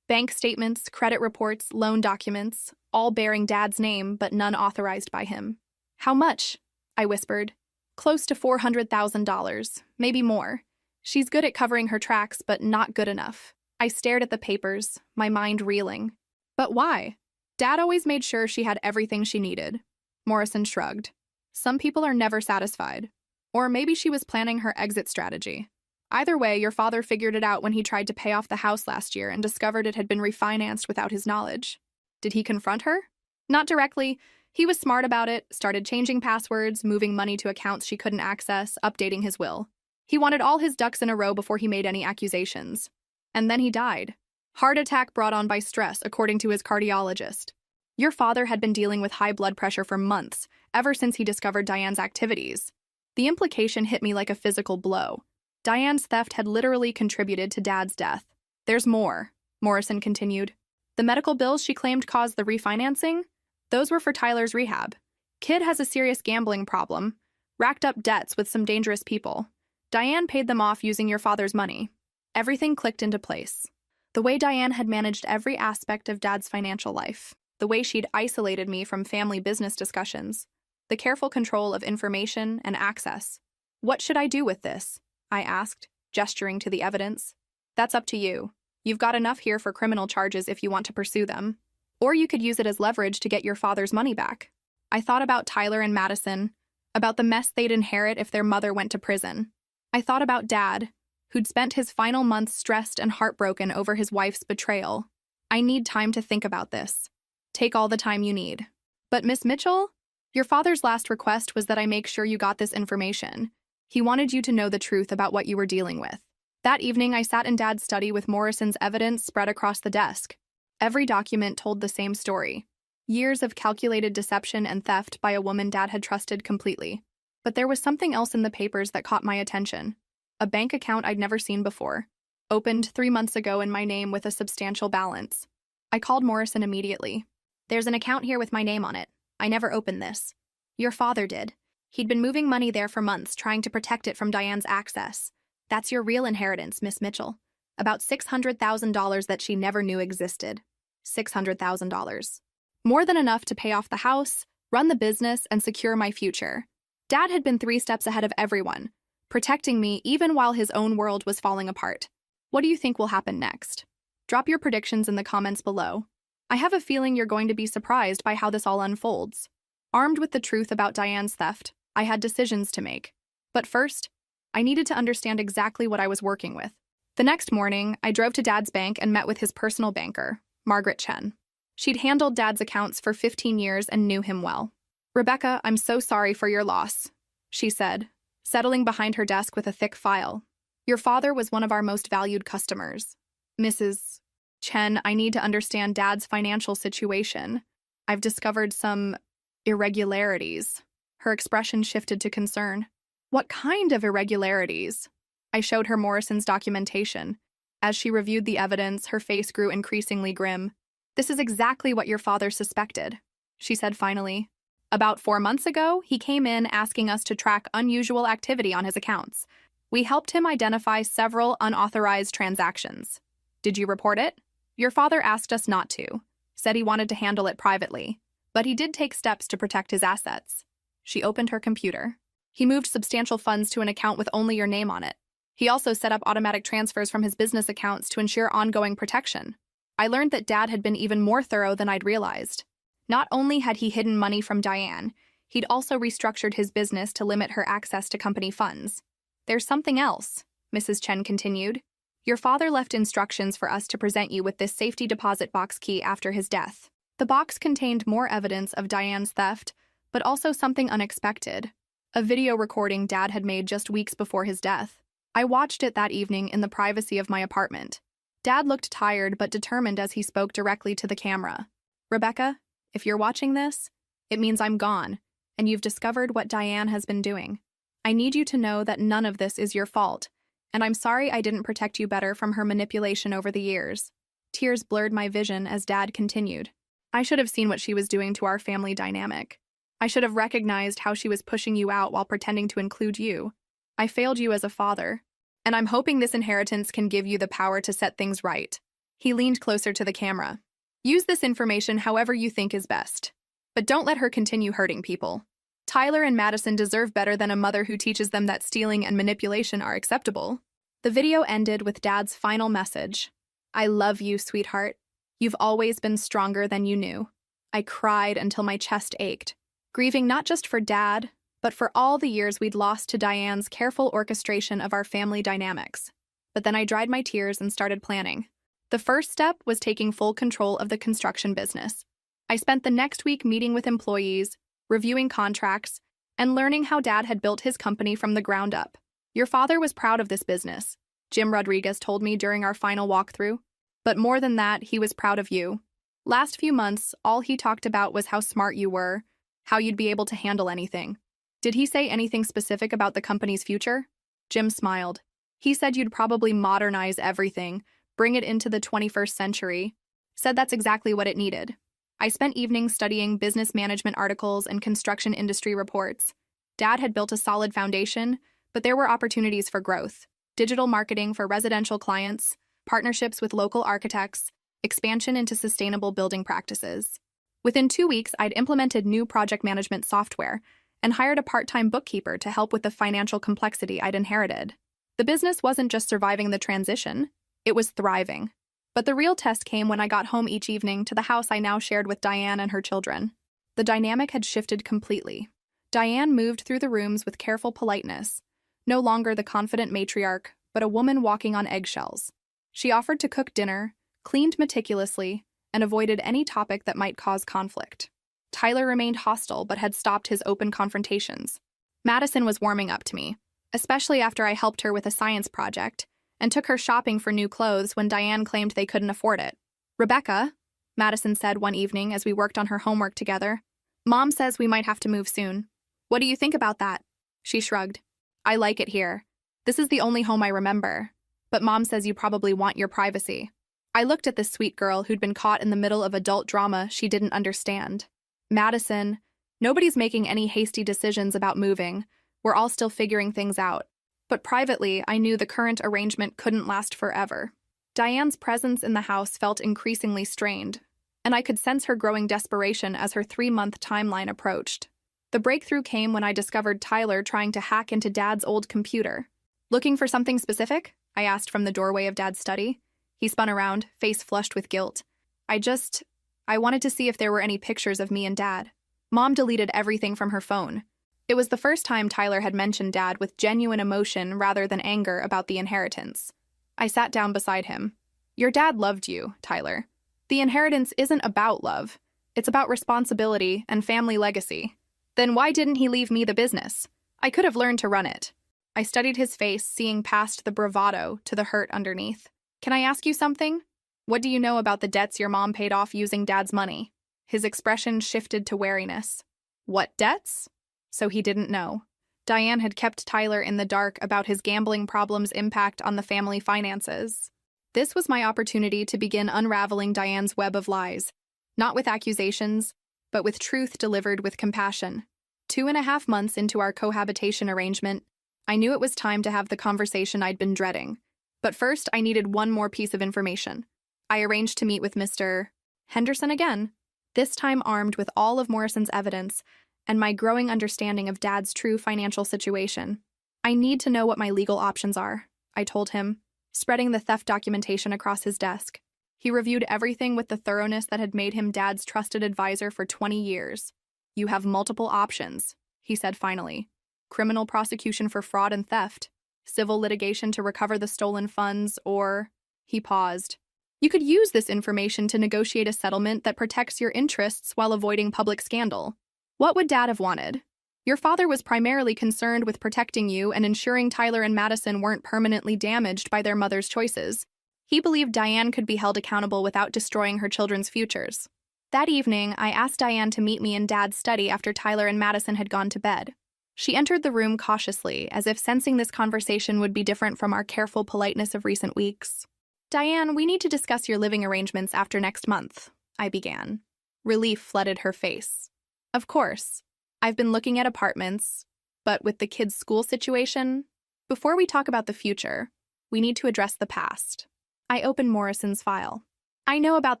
Bank statements, credit reports, loan documents, all bearing Dad's name, but none authorized by him. "How much?" I whispered. "Close to $400,000, maybe more. She's good at covering her tracks, but not good enough." I stared at the papers, my mind reeling. "But why? Dad always made sure she had everything she needed." Morrison shrugged. "Some people are never satisfied. Or maybe she was planning her exit strategy. Either way, your father figured it out when he tried to pay off the house last year and discovered it had been refinanced without his knowledge." "Did he confront her?" "Not directly. He was smart about it, started changing passwords, moving money to accounts she couldn't access, updating his will. He wanted all his ducks in a row before he made any accusations. And then he died. Heart attack brought on by stress, according to his cardiologist. Your father had been dealing with high blood pressure for months, ever since he discovered Diane's activities. The implication hit me like a physical blow. Diane's theft had literally contributed to Dad's death. "There's more," Morrison continued. "The medical bills she claimed caused the refinancing? Those were for Tyler's rehab. Kid has a serious gambling problem, racked up debts with some dangerous people. Diane paid them off using your father's money." Everything clicked into place. The way Diane had managed every aspect of Dad's financial life, the way she'd isolated me from family business discussions, the careful control of information and access. "What should I do with this?" I asked, gesturing to the evidence. "That's up to you. You've got enough here for criminal charges if you want to pursue them. Or you could use it as leverage to get your father's money back." I thought about Tyler and Madison, about the mess they'd inherit if their mother went to prison. I thought about Dad, who'd spent his final months stressed and heartbroken over his wife's betrayal. "I need time to think about this." "Take all the time you need." "But Miss Mitchell, your father's last request was that I make sure you got this information. He wanted you to know the truth about what you were dealing with." That evening, I sat in Dad's study with Morrison's evidence spread across the desk. Every document told the same story. Years of calculated deception and theft by a woman Dad had trusted completely. But there was something else in the papers that caught my attention. A bank account I'd never seen before, opened 3 months ago in my name with a substantial balance. I called Morrison immediately. "There's an account here with my name on it. I never opened this." "Your father did. He'd been moving money there for months, trying to protect it from Diane's access. That's your real inheritance, Miss Mitchell. About $600,000 that she never knew existed. $600,000. More than enough to pay off the house, run the business, and secure my future. Dad had been 3 steps ahead of everyone, protecting me even while his own world was falling apart. What do you think will happen next? Drop your predictions in the comments below. I have a feeling you're going to be surprised by how this all unfolds. Armed with the truth about Diane's theft, I had decisions to make. But first, I needed to understand exactly what I was working with. The next morning, I drove to Dad's bank and met with his personal banker, Margaret Chen. She'd handled Dad's accounts for 15 years and knew him well. "Rebecca, I'm so sorry for your loss," she said, settling behind her desk with a thick file. "Your father was one of our most valued customers. Mrs. Chen, I need to understand Dad's financial situation. I've discovered some irregularities." Her expression shifted to concern. "What kind of irregularities?" I showed her Morrison's documentation. As she reviewed the evidence, her face grew increasingly grim. "This is exactly what your father suspected," she said finally. "About 4 months ago, he came in asking us to track unusual activity on his accounts. We helped him identify several unauthorized transactions. Did you report it? Your father asked us not to, said he wanted to handle it privately, but he did take steps to protect his assets." She opened her computer. "He moved substantial funds to an account with only your name on it. He also set up automatic transfers from his business accounts to ensure ongoing protection. I learned that Dad had been even more thorough than I'd realized. Not only had he hidden money from Diane, he'd also restructured his business to limit her access to company funds. There's something else," Mrs. Chen continued. "Your father left instructions for us to present you with this safety deposit box key after his death. The box contained more evidence of Diane's theft, but also something unexpected. A video recording Dad had made just weeks before his death. I watched it that evening in the privacy of my apartment. Dad looked tired but determined as he spoke directly to the camera. "Rebecca, if you're watching this, it means I'm gone, and you've discovered what Diane has been doing. I need you to know that none of this is your fault, and I'm sorry I didn't protect you better from her manipulation over the years." Tears blurred my vision as Dad continued. "I should have seen what she was doing to our family dynamic. I should have recognized how she was pushing you out while pretending to include you. I failed you as a father, and I'm hoping this inheritance can give you the power to set things right." He leaned closer to the camera. "Use this information however you think is best. But don't let her continue hurting people. Tyler and Madison deserve better than a mother who teaches them that stealing and manipulation are acceptable." The video ended with Dad's final message. "I love you, sweetheart. You've always been stronger than you knew." I cried until my chest ached, grieving not just for Dad, but for all the years we'd lost to Diane's careful orchestration of our family dynamics. But then I dried my tears and started planning. The first step was taking full control of the construction business. I spent the next week meeting with employees, reviewing contracts, and learning how Dad had built his company from the ground up. "Your father was proud of this business," Jim Rodriguez told me during our final walkthrough. "But more than that, he was proud of you. Last few months, all he talked about was how smart you were, how you'd be able to handle anything." "Did he say anything specific about the company's future?" Jim smiled. "He said you'd probably modernize everything, bring it into the 21st century. Said that's exactly what it needed." I spent evenings studying business management articles and construction industry reports. Dad had built a solid foundation, but there were opportunities for growth. Digital marketing for residential clients, partnerships with local architects, expansion into sustainable building practices. Within 2 weeks, I'd implemented new project management software and hired a part-time bookkeeper to help with the financial complexity I'd inherited. The business wasn't just surviving the transition, it was thriving. But the real test came when I got home each evening to the house I now shared with Diane and her children. The dynamic had shifted completely. Diane moved through the rooms with careful politeness, no longer the confident matriarch, but a woman walking on eggshells. She offered to cook dinner, cleaned meticulously, and avoided any topic that might cause conflict. Tyler remained hostile but had stopped his open confrontations. Madison was warming up to me, especially after I helped her with a science project and took her shopping for new clothes when Diane claimed they couldn't afford it. "Rebecca," Madison said one evening as we worked on her homework together, "Mom says we might have to move soon. What do you think about that?" She shrugged. "I like it here. This is the only home I remember. But Mom says you probably want your privacy." I looked at this sweet girl who'd been caught in the middle of adult drama she didn't understand. "Madison, Nobody's making any hasty decisions about moving. We're all still figuring things out. But privately, I knew the current arrangement couldn't last forever. Diane's presence in the house felt increasingly strained, and I could sense her growing desperation as her 3-month timeline approached. The breakthrough came when I discovered Tyler trying to hack into Dad's old computer. "Looking for something specific?" I asked from the doorway of Dad's study. He spun around, face flushed with guilt. I wanted to see if there were any pictures of me and Dad. Mom deleted everything from her phone. It was the first time Tyler had mentioned Dad with genuine emotion rather than anger about the inheritance. I sat down beside him. "Your dad loved you, Tyler. The inheritance isn't about love. It's about responsibility and family legacy. Then why didn't he leave me the business? I could have learned to run it." I studied his face, seeing past the bravado to the hurt underneath. "Can I ask you something? What do you know about the debts your mom paid off using Dad's money?" His expression shifted to wariness. "What debts?" So he didn't know. Diane had kept Tyler in the dark about his gambling problem's impact on the family finances. This was my opportunity to begin unraveling Diane's web of lies, not with accusations, but with truth delivered with compassion. 2.5 months into our cohabitation arrangement, I knew it was time to have the conversation I'd been dreading. But first, I needed one more piece of information. I arranged to meet with Mr. Henderson again, this time armed with all of Morrison's evidence and my growing understanding of Dad's true financial situation. "I need to know what my legal options are," I told him, spreading the theft documentation across his desk. He reviewed everything with the thoroughness that had made him Dad's trusted advisor for 20 years. "You have multiple options," he said finally. "Criminal prosecution for fraud and theft, civil litigation to recover the stolen funds, or..." He paused. "You could use this information to negotiate a settlement that protects your interests while avoiding public scandal. What would Dad have wanted? Your father was primarily concerned with protecting you and ensuring Tyler and Madison weren't permanently damaged by their mother's choices. He believed Diane could be held accountable without destroying her children's futures." That evening, I asked Diane to meet me in Dad's study after Tyler and Madison had gone to bed. She entered the room cautiously, as if sensing this conversation would be different from our careful politeness of recent weeks. "Diane, we need to discuss your living arrangements after next month," I began. Relief flooded her face. "Of course. I've been looking at apartments, but with the kids' school situation, before we talk about the future, we need to address the past." I opened Morrison's file. "I know about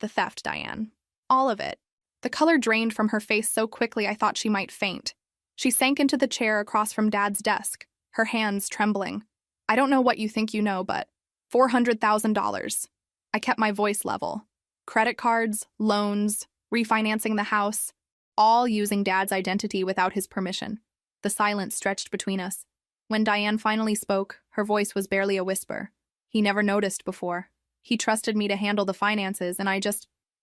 the theft, Diane. All of it." The color drained from her face so quickly I thought she might faint. She sank into the chair across from Dad's desk, her hands trembling. "I don't know what you think you know, but $400,000. I kept my voice level. Credit cards, loans, refinancing the house, all using Dad's identity without his permission." The silence stretched between us. When Diane finally spoke, her voice was barely a whisper. "He never noticed before. He trusted me to handle the finances, and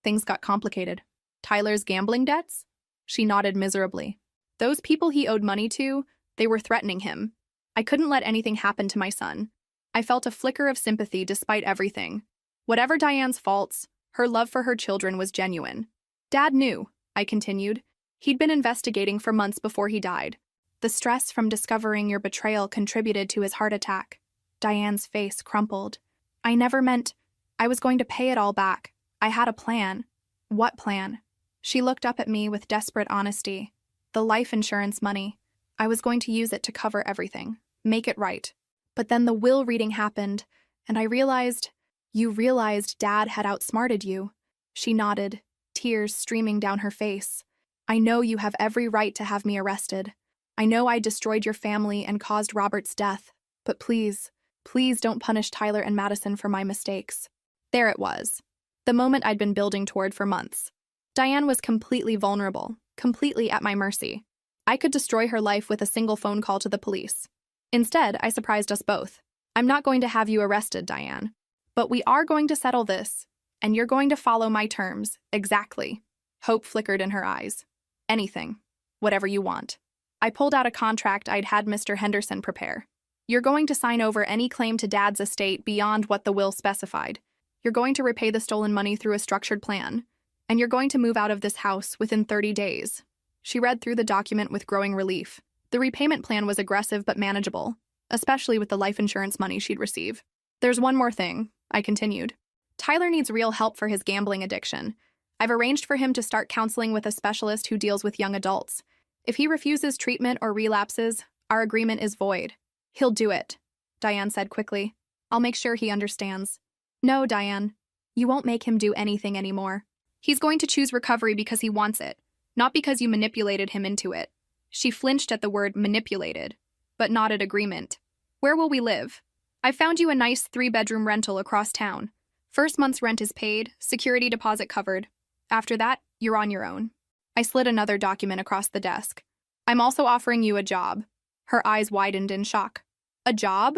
things got complicated." "Tyler's gambling debts?" She nodded miserably. "Those people he owed money to, they were threatening him. I couldn't let anything happen to my son." I felt a flicker of sympathy despite everything. Whatever Diane's faults, her love for her children was genuine. "Dad knew," I continued. "He'd been investigating for months before he died. The stress from discovering your betrayal contributed to his heart attack." Diane's face crumpled. "I never meant I was going to pay it all back. I had a plan." "What plan?" She looked up at me with desperate honesty. "The life insurance money. I was going to use it to cover everything, make it right. But then the will reading happened, and I realized..." "You realized Dad had outsmarted you." She nodded, tears streaming down her face. "I know you have every right to have me arrested. I know I destroyed your family and caused Robert's death. But please, please don't punish Tyler and Madison for my mistakes." There it was. The moment I'd been building toward for months. Diane was completely vulnerable, completely at my mercy. I could destroy her life with a single phone call to the police. Instead, I surprised us both. "I'm not going to have you arrested, Diane. But we are going to settle this, and you're going to follow my terms, exactly." Hope flickered in her eyes. "Anything. Whatever you want." I pulled out a contract I'd had Mr. Henderson prepare. "You're going to sign over any claim to Dad's estate beyond what the will specified. You're going to repay the stolen money through a structured plan. And you're going to move out of this house within 30 days. She read through the document with growing relief. The repayment plan was aggressive but manageable, especially with the life insurance money she'd receive. "There's one more thing," I continued. "Tyler needs real help for his gambling addiction. I've arranged for him to start counseling with a specialist who deals with young adults. If he refuses treatment or relapses, our agreement is void. He'll do it, Diane said quickly. I'll make sure he understands. No, Diane. You won't make him do anything anymore. He's going to choose recovery because he wants it, not because you manipulated him into it. She flinched at the word manipulated, but nodded agreement. Where will we live? I found you a nice 3-bedroom rental across town. First month's rent is paid, security deposit covered. After that, you're on your own. I slid another document across the desk. I'm also offering you a job. Her eyes widened in shock. A job?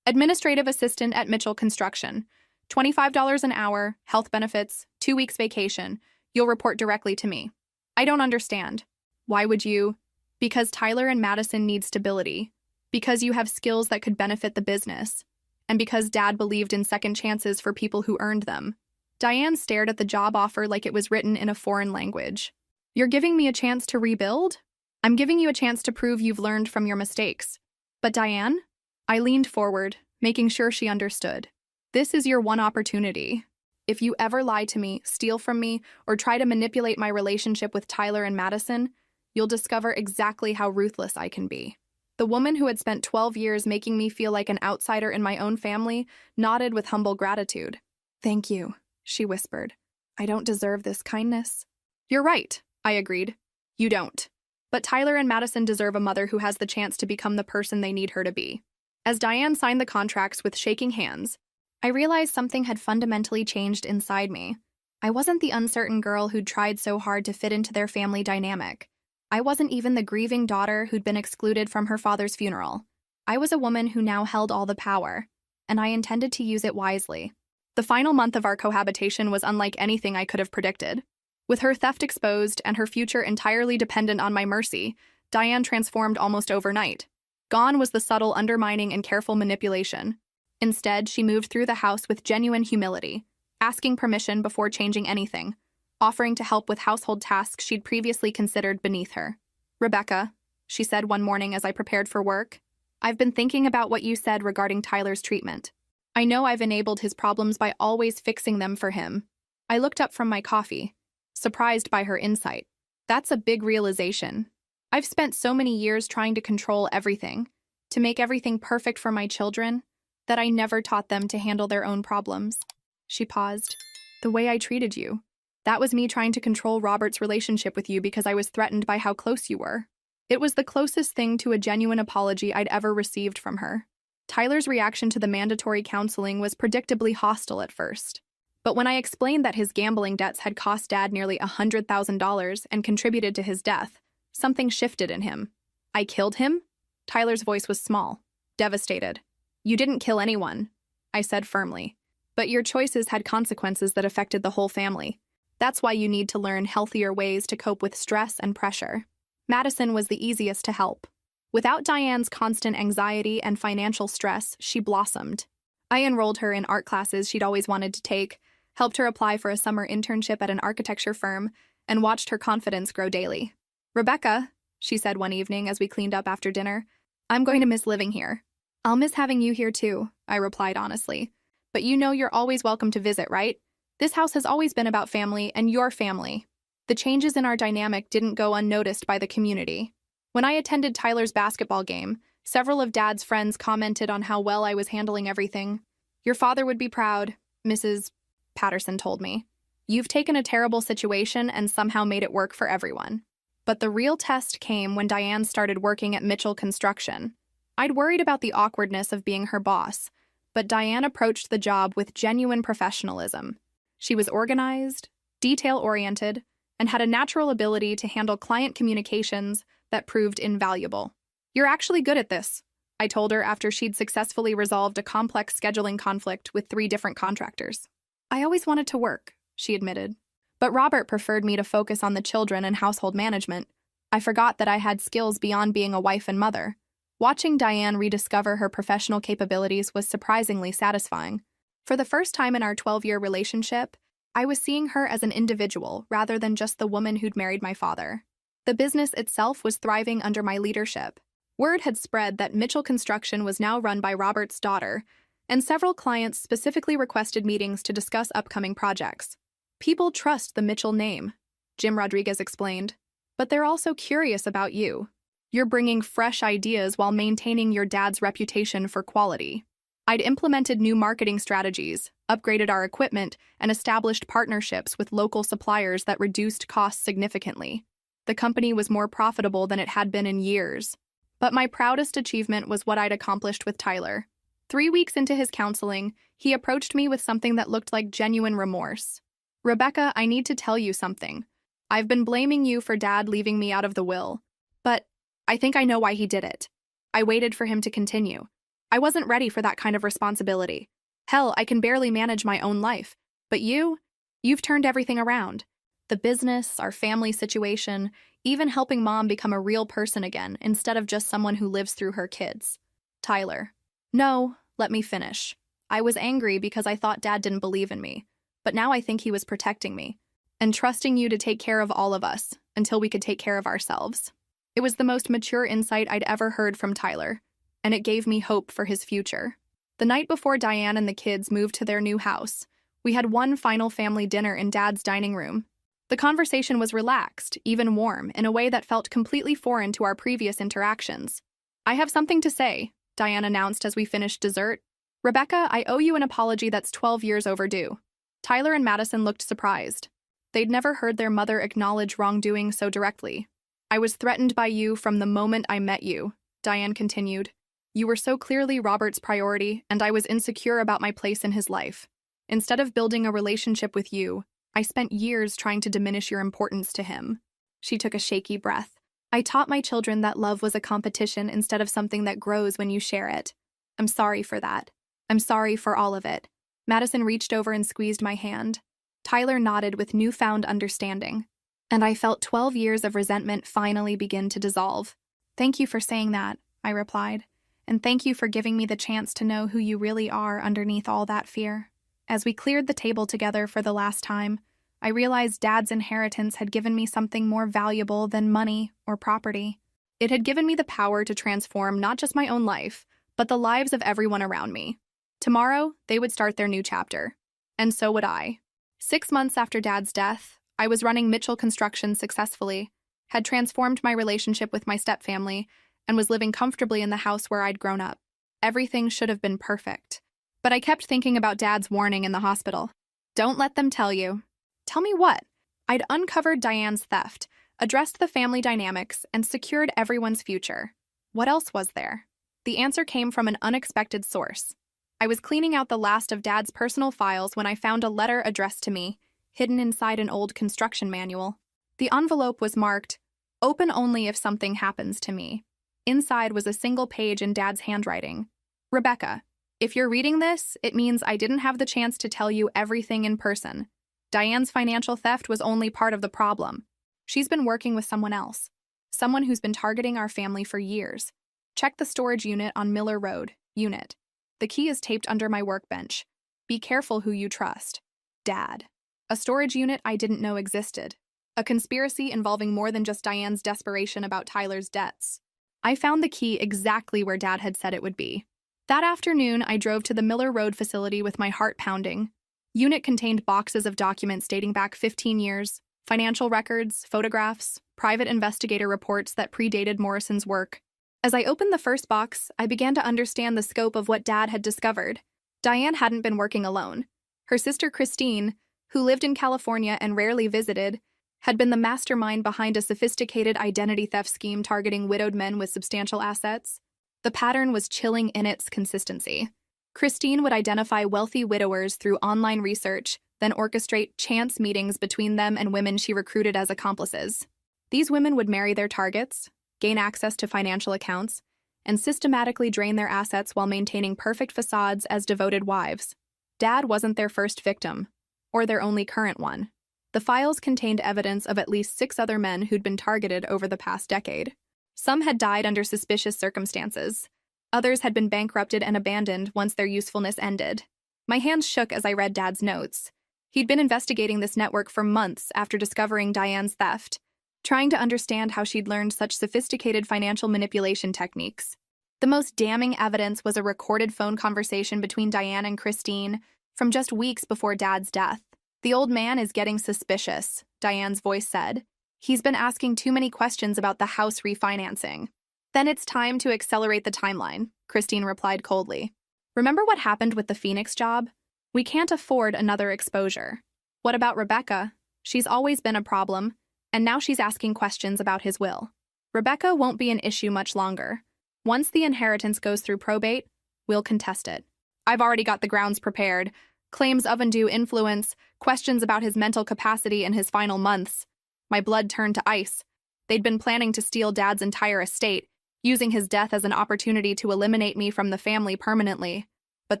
Administrative assistant at Mitchell Construction. $25 an hour, health benefits, 2 weeks vacation. You'll report directly to me. I don't understand. Why would you? Because Tyler and Madison need stability. Because you have skills that could benefit the business. And because Dad believed in second chances for people who earned them. Diane stared at the job offer like it was written in a foreign language. You're giving me a chance to rebuild? I'm giving you a chance to prove you've learned from your mistakes. But Diane? I leaned forward, making sure she understood. This is your one opportunity. If you ever lie to me, steal from me, or try to manipulate my relationship with Tyler and Madison, you'll discover exactly how ruthless I can be. The woman who had spent 12 years making me feel like an outsider in my own family nodded with humble gratitude. Thank you, she whispered. I don't deserve this kindness. You're right, I agreed. You don't. But Tyler and Madison deserve a mother who has the chance to become the person they need her to be. As Diane signed the contracts with shaking hands, I realized something had fundamentally changed inside me. I wasn't the uncertain girl who'd tried so hard to fit into their family dynamic. I wasn't even the grieving daughter who'd been excluded from her father's funeral. I was a woman who now held all the power, and I intended to use it wisely. The final month of our cohabitation was unlike anything I could have predicted. With her theft exposed and her future entirely dependent on my mercy, Diane transformed almost overnight. Gone was the subtle undermining and careful manipulation. Instead, she moved through the house with genuine humility, asking permission before changing anything, offering to help with household tasks she'd previously considered beneath her. Rebecca, she said one morning as I prepared for work, I've been thinking about what you said regarding Tyler's treatment. I know I've enabled his problems by always fixing them for him. I looked up from my coffee, surprised by her insight. That's a big realization. I've spent so many years trying to control everything, to make everything perfect for my children, that I never taught them to handle their own problems. She paused. The way I treated you. That was me trying to control Robert's relationship with you because I was threatened by how close you were. It was the closest thing to a genuine apology I'd ever received from her. Tyler's reaction to the mandatory counseling was predictably hostile at first. But when I explained that his gambling debts had cost Dad nearly $100,000 and contributed to his death, something shifted in him. I killed him? Tyler's voice was small, devastated. You didn't kill anyone, I said firmly. But your choices had consequences that affected the whole family. That's why you need to learn healthier ways to cope with stress and pressure. Madison was the easiest to help. Without Diane's constant anxiety and financial stress, she blossomed. I enrolled her in art classes she'd always wanted to take, helped her apply for a summer internship at an architecture firm, and watched her confidence grow daily. Rebecca, she said one evening as we cleaned up after dinner, I'm going to miss living here. I'll miss having you here too, I replied honestly. But you know you're always welcome to visit, right? This house has always been about family and your family. The changes in our dynamic didn't go unnoticed by the community. When I attended Tyler's basketball game, several of Dad's friends commented on how well I was handling everything. Your father would be proud, Mrs. Patterson told me. You've taken a terrible situation and somehow made it work for everyone. But the real test came when Diane started working at Mitchell Construction. I'd worried about the awkwardness of being her boss, but Diane approached the job with genuine professionalism. She was organized, detail-oriented, and had a natural ability to handle client communications that proved invaluable. You're actually good at this, I told her after she'd successfully resolved a complex scheduling conflict with 3 different contractors. I always wanted to work, she admitted. But Robert preferred me to focus on the children and household management. I forgot that I had skills beyond being a wife and mother. Watching Diane rediscover her professional capabilities was surprisingly satisfying. For the first time in our 12-year relationship, I was seeing her as an individual rather than just the woman who'd married my father. The business itself was thriving under my leadership. Word had spread that Mitchell Construction was now run by Robert's daughter, and several clients specifically requested meetings to discuss upcoming projects. People trust the Mitchell name, Jim Rodriguez explained. But they're also curious about you. You're bringing fresh ideas while maintaining your dad's reputation for quality. I'd implemented new marketing strategies, upgraded our equipment, and established partnerships with local suppliers that reduced costs significantly. The company was more profitable than it had been in years. But my proudest achievement was what I'd accomplished with Tyler. 3 weeks into his counseling, he approached me with something that looked like genuine remorse. "Rebecca, I need to tell you something. I've been blaming you for Dad leaving me out of the will. But I think I know why he did it." I waited for him to continue. I wasn't ready for that kind of responsibility. Hell, I can barely manage my own life. But you've turned everything around. The business, our family situation, even helping Mom become a real person again instead of just someone who lives through her kids. Tyler. No, let me finish. I was angry because I thought Dad didn't believe in me. But now I think he was protecting me and trusting you to take care of all of us until we could take care of ourselves. It was the most mature insight I'd ever heard from Tyler, and it gave me hope for his future. The night before Diane and the kids moved to their new house, we had one final family dinner in Dad's dining room. The conversation was relaxed, even warm, in a way that felt completely foreign to our previous interactions. "I have something to say," Diane announced as we finished dessert. "Rebecca, I owe you an apology that's 12 years overdue." Tyler and Madison looked surprised. They'd never heard their mother acknowledge wrongdoing so directly. "I was threatened by you from the moment I met you," Diane continued. "You were so clearly Robert's priority, and I was insecure about my place in his life. Instead of building a relationship with you, I spent years trying to diminish your importance to him." She took a shaky breath. "I taught my children that love was a competition instead of something that grows when you share it. I'm sorry for that. I'm sorry for all of it." Madison reached over and squeezed my hand. Tyler nodded with newfound understanding, and I felt 12 years of resentment finally begin to dissolve. "Thank you for saying that," I replied, "and thank you for giving me the chance to know who you really are underneath all that fear." As we cleared the table together for the last time, I realized Dad's inheritance had given me something more valuable than money or property. It had given me the power to transform not just my own life, but the lives of everyone around me. Tomorrow, they would start their new chapter. And so would I. 6 months after Dad's death, I was running Mitchell Construction successfully, had transformed my relationship with my stepfamily, and was living comfortably in the house where I'd grown up. Everything should have been perfect. But I kept thinking about Dad's warning in the hospital. "Don't let them tell you." Tell me what? I'd uncovered Diane's theft, addressed the family dynamics, and secured everyone's future. What else was there? The answer came from an unexpected source. I was cleaning out the last of Dad's personal files when I found a letter addressed to me, hidden inside an old construction manual. The envelope was marked, "Open only if something happens to me." Inside was a single page in Dad's handwriting. "Rebecca, if you're reading this, it means I didn't have the chance to tell you everything in person. Diane's financial theft was only part of the problem. She's been working with someone else, someone who's been targeting our family for years. Check the storage unit on Miller Road, unit. The key is taped under my workbench. Be careful who you trust. Dad." A storage unit I didn't know existed. A conspiracy involving more than just Diane's desperation about Tyler's debts. I found the key exactly where Dad had said it would be. That afternoon, I drove to the Miller Road facility with my heart pounding. Unit contained boxes of documents dating back 15 years, financial records, photographs, private investigator reports that predated Morrison's work. As I opened the first box, I began to understand the scope of what Dad had discovered. Diane hadn't been working alone. Her sister Christine, who lived in California and rarely visited, had been the mastermind behind a sophisticated identity theft scheme targeting widowed men with substantial assets. The pattern was chilling in its consistency. Christine would identify wealthy widowers through online research, then orchestrate chance meetings between them and women she recruited as accomplices. These women would marry their targets, gain access to financial accounts, and systematically drain their assets while maintaining perfect facades as devoted wives. Dad wasn't their first victim, or their only current one. The files contained evidence of at least 6 other men who'd been targeted over the past decade. Some had died under suspicious circumstances. Others had been bankrupted and abandoned once their usefulness ended. My hands shook as I read Dad's notes. He'd been investigating this network for months after discovering Diane's theft, trying to understand how she'd learned such sophisticated financial manipulation techniques. The most damning evidence was a recorded phone conversation between Diane and Christine from just weeks before Dad's death. "The old man is getting suspicious," Diane's voice said. He's been asking too many questions about the house refinancing. Then it's time to accelerate the timeline, Christine replied coldly. Remember what happened with the Phoenix job? We can't afford another exposure. What about Rebecca? She's always been a problem, and now she's asking questions about his will. Rebecca won't be an issue much longer. Once the inheritance goes through probate, we'll contest it. I've already got the grounds prepared. Claims of undue influence, questions about his mental capacity in his final months. My blood turned to ice. They'd been planning to steal Dad's entire estate, using his death as an opportunity to eliminate me from the family permanently. But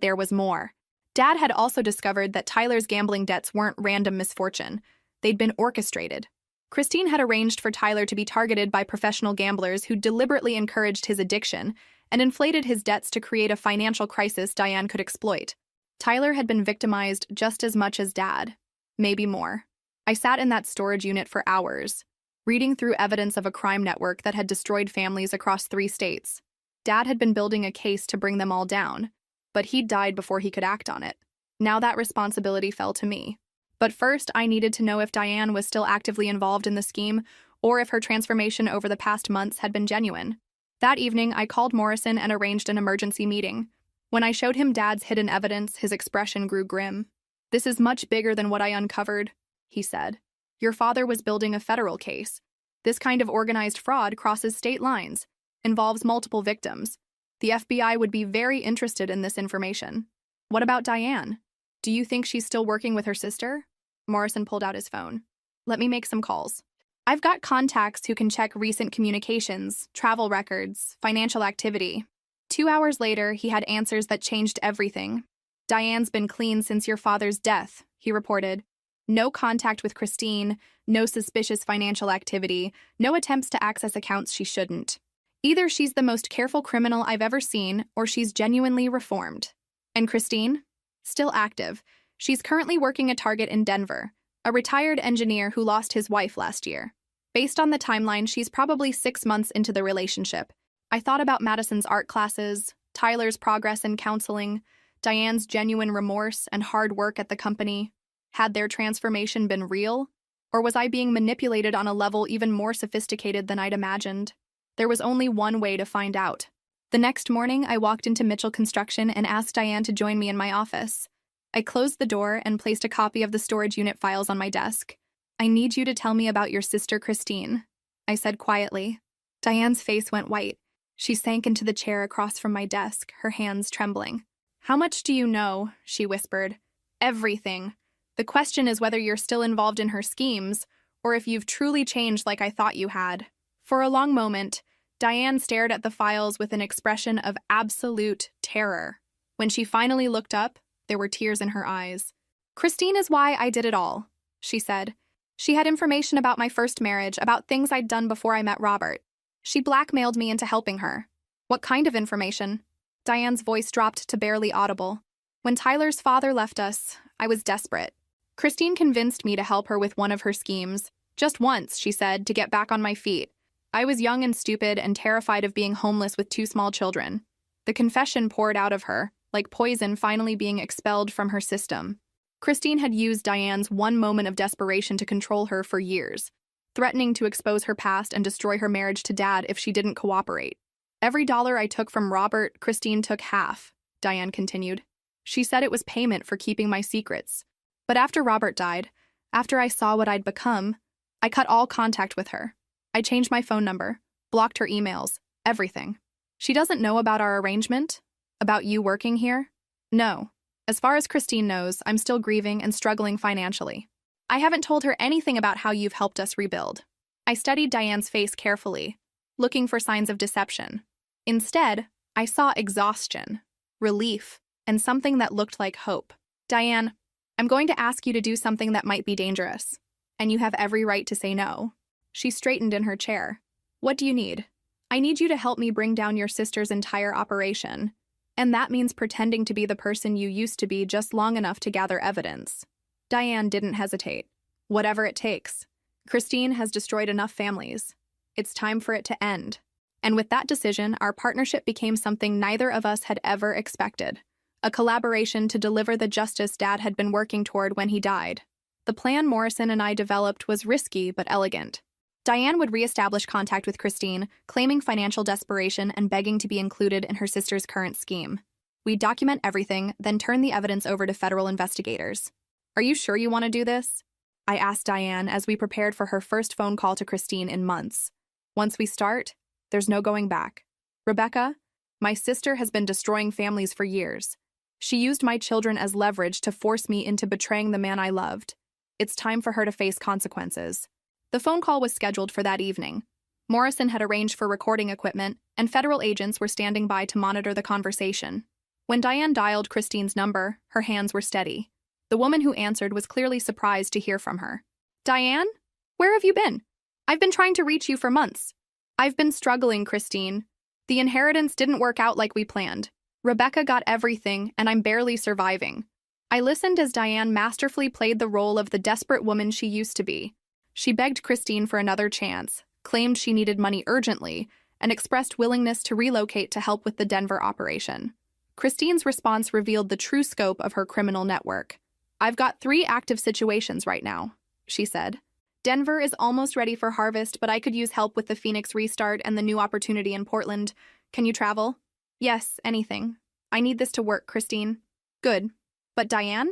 there was more. Dad had also discovered that Tyler's gambling debts weren't random misfortune. They'd been orchestrated. Christine had arranged for Tyler to be targeted by professional gamblers who deliberately encouraged his addiction and inflated his debts to create a financial crisis Diane could exploit. Tyler had been victimized just as much as Dad, maybe more. I sat in that storage unit for hours, reading through evidence of a crime network that had destroyed families across 3 states. Dad had been building a case to bring them all down, but he'd died before he could act on it. Now that responsibility fell to me. But first, I needed to know if Diane was still actively involved in the scheme or if her transformation over the past months had been genuine. That evening, I called Morrison and arranged an emergency meeting. When I showed him Dad's hidden evidence, his expression grew grim. "This is much bigger than what I uncovered," he said. "Your father was building a federal case. This kind of organized fraud crosses state lines, involves multiple victims. The FBI would be very interested in this information. What about Diane? Do you think she's still working with her sister?" Morrison pulled out his phone. "Let me make some calls. I've got contacts who can check recent communications, travel records, financial activity." 2 hours later, he had answers that changed everything. "Diane's been clean since your father's death," he reported. "No contact with Christine, no suspicious financial activity, no attempts to access accounts she shouldn't. Either she's the most careful criminal I've ever seen, or she's genuinely reformed. And Christine? Still active. She's currently working a target in Denver, a retired engineer who lost his wife last year. Based on the timeline, she's probably 6 months into the relationship. I thought about Madison's art classes, Tyler's progress in counseling, Diane's genuine remorse and hard work at the company. Had their transformation been real? Or was I being manipulated on a level even more sophisticated than I'd imagined? There was only one way to find out. The next morning, I walked into Mitchell Construction and asked Diane to join me in my office. I closed the door and placed a copy of the storage unit files on my desk. "I need you to tell me about your sister, Christine," I said quietly. Diane's face went white. She sank into the chair across from my desk, her hands trembling. "How much do you know?" she whispered. "Everything. The question is whether you're still involved in her schemes, or if you've truly changed like I thought you had." For a long moment, Diane stared at the files with an expression of absolute terror. When she finally looked up, there were tears in her eyes. "Christine is why I did it all," she said. "She had information about my first marriage, about things I'd done before I met Robert. She blackmailed me into helping her." "What kind of information?" Diane's voice dropped to barely audible. "When Tyler's father left us, I was desperate. Christine convinced me to help her with one of her schemes. Just once, she said, to get back on my feet. I was young and stupid and terrified of being homeless with 2 small children. The confession poured out of her, like poison finally being expelled from her system. Christine had used Diane's one moment of desperation to control her for years, threatening to expose her past and destroy her marriage to Dad if she didn't cooperate. "Every dollar I took from Robert, Christine took half," Diane continued. "She said it was payment for keeping my secrets. But after Robert died, after I saw what I'd become, I cut all contact with her. I changed my phone number, blocked her emails, everything. She doesn't know about our arrangement? About you working here? No. As far as Christine knows, I'm still grieving and struggling financially. I haven't told her anything about how you've helped us rebuild." I studied Diane's face carefully, looking for signs of deception. Instead, I saw exhaustion, relief, and something that looked like hope. "Diane, I'm going to ask you to do something that might be dangerous, and you have every right to say no." She straightened in her chair. "What do you need?" "I need you to help me bring down your sister's entire operation. And that means pretending to be the person you used to be just long enough to gather evidence." Diane didn't hesitate. "Whatever it takes. Christine has destroyed enough families. It's time for it to end." And with that decision, our partnership became something neither of us had ever expected. A collaboration to deliver the justice Dad had been working toward when he died. The plan Morrison and I developed was risky but elegant. Diane would reestablish contact with Christine, claiming financial desperation and begging to be included in her sister's current scheme. We'd document everything, then turn the evidence over to federal investigators. Are you sure you want to do this? I asked Diane as we prepared for her first phone call to Christine in months. Once we start, there's no going back. Rebecca, my sister has been destroying families for years. She used my children as leverage to force me into betraying the man I loved. It's time for her to face consequences. The phone call was scheduled for that evening. Morrison had arranged for recording equipment, and federal agents were standing by to monitor the conversation. When Diane dialed Christine's number, her hands were steady. The woman who answered was clearly surprised to hear from her. Diane? Where have you been? I've been trying to reach you for months. I've been struggling, Christine. The inheritance didn't work out like we planned. Rebecca got everything, and I'm barely surviving. I listened as Diane masterfully played the role of the desperate woman she used to be. She begged Christine for another chance, claimed she needed money urgently, and expressed willingness to relocate to help with the Denver operation. Christine's response revealed the true scope of her criminal network. I've got 3 active situations right now, she said. Denver is almost ready for harvest, but I could use help with the Phoenix restart and the new opportunity in Portland. Can you travel? Yes, anything. I need this to work, Christine. Good. But Diane?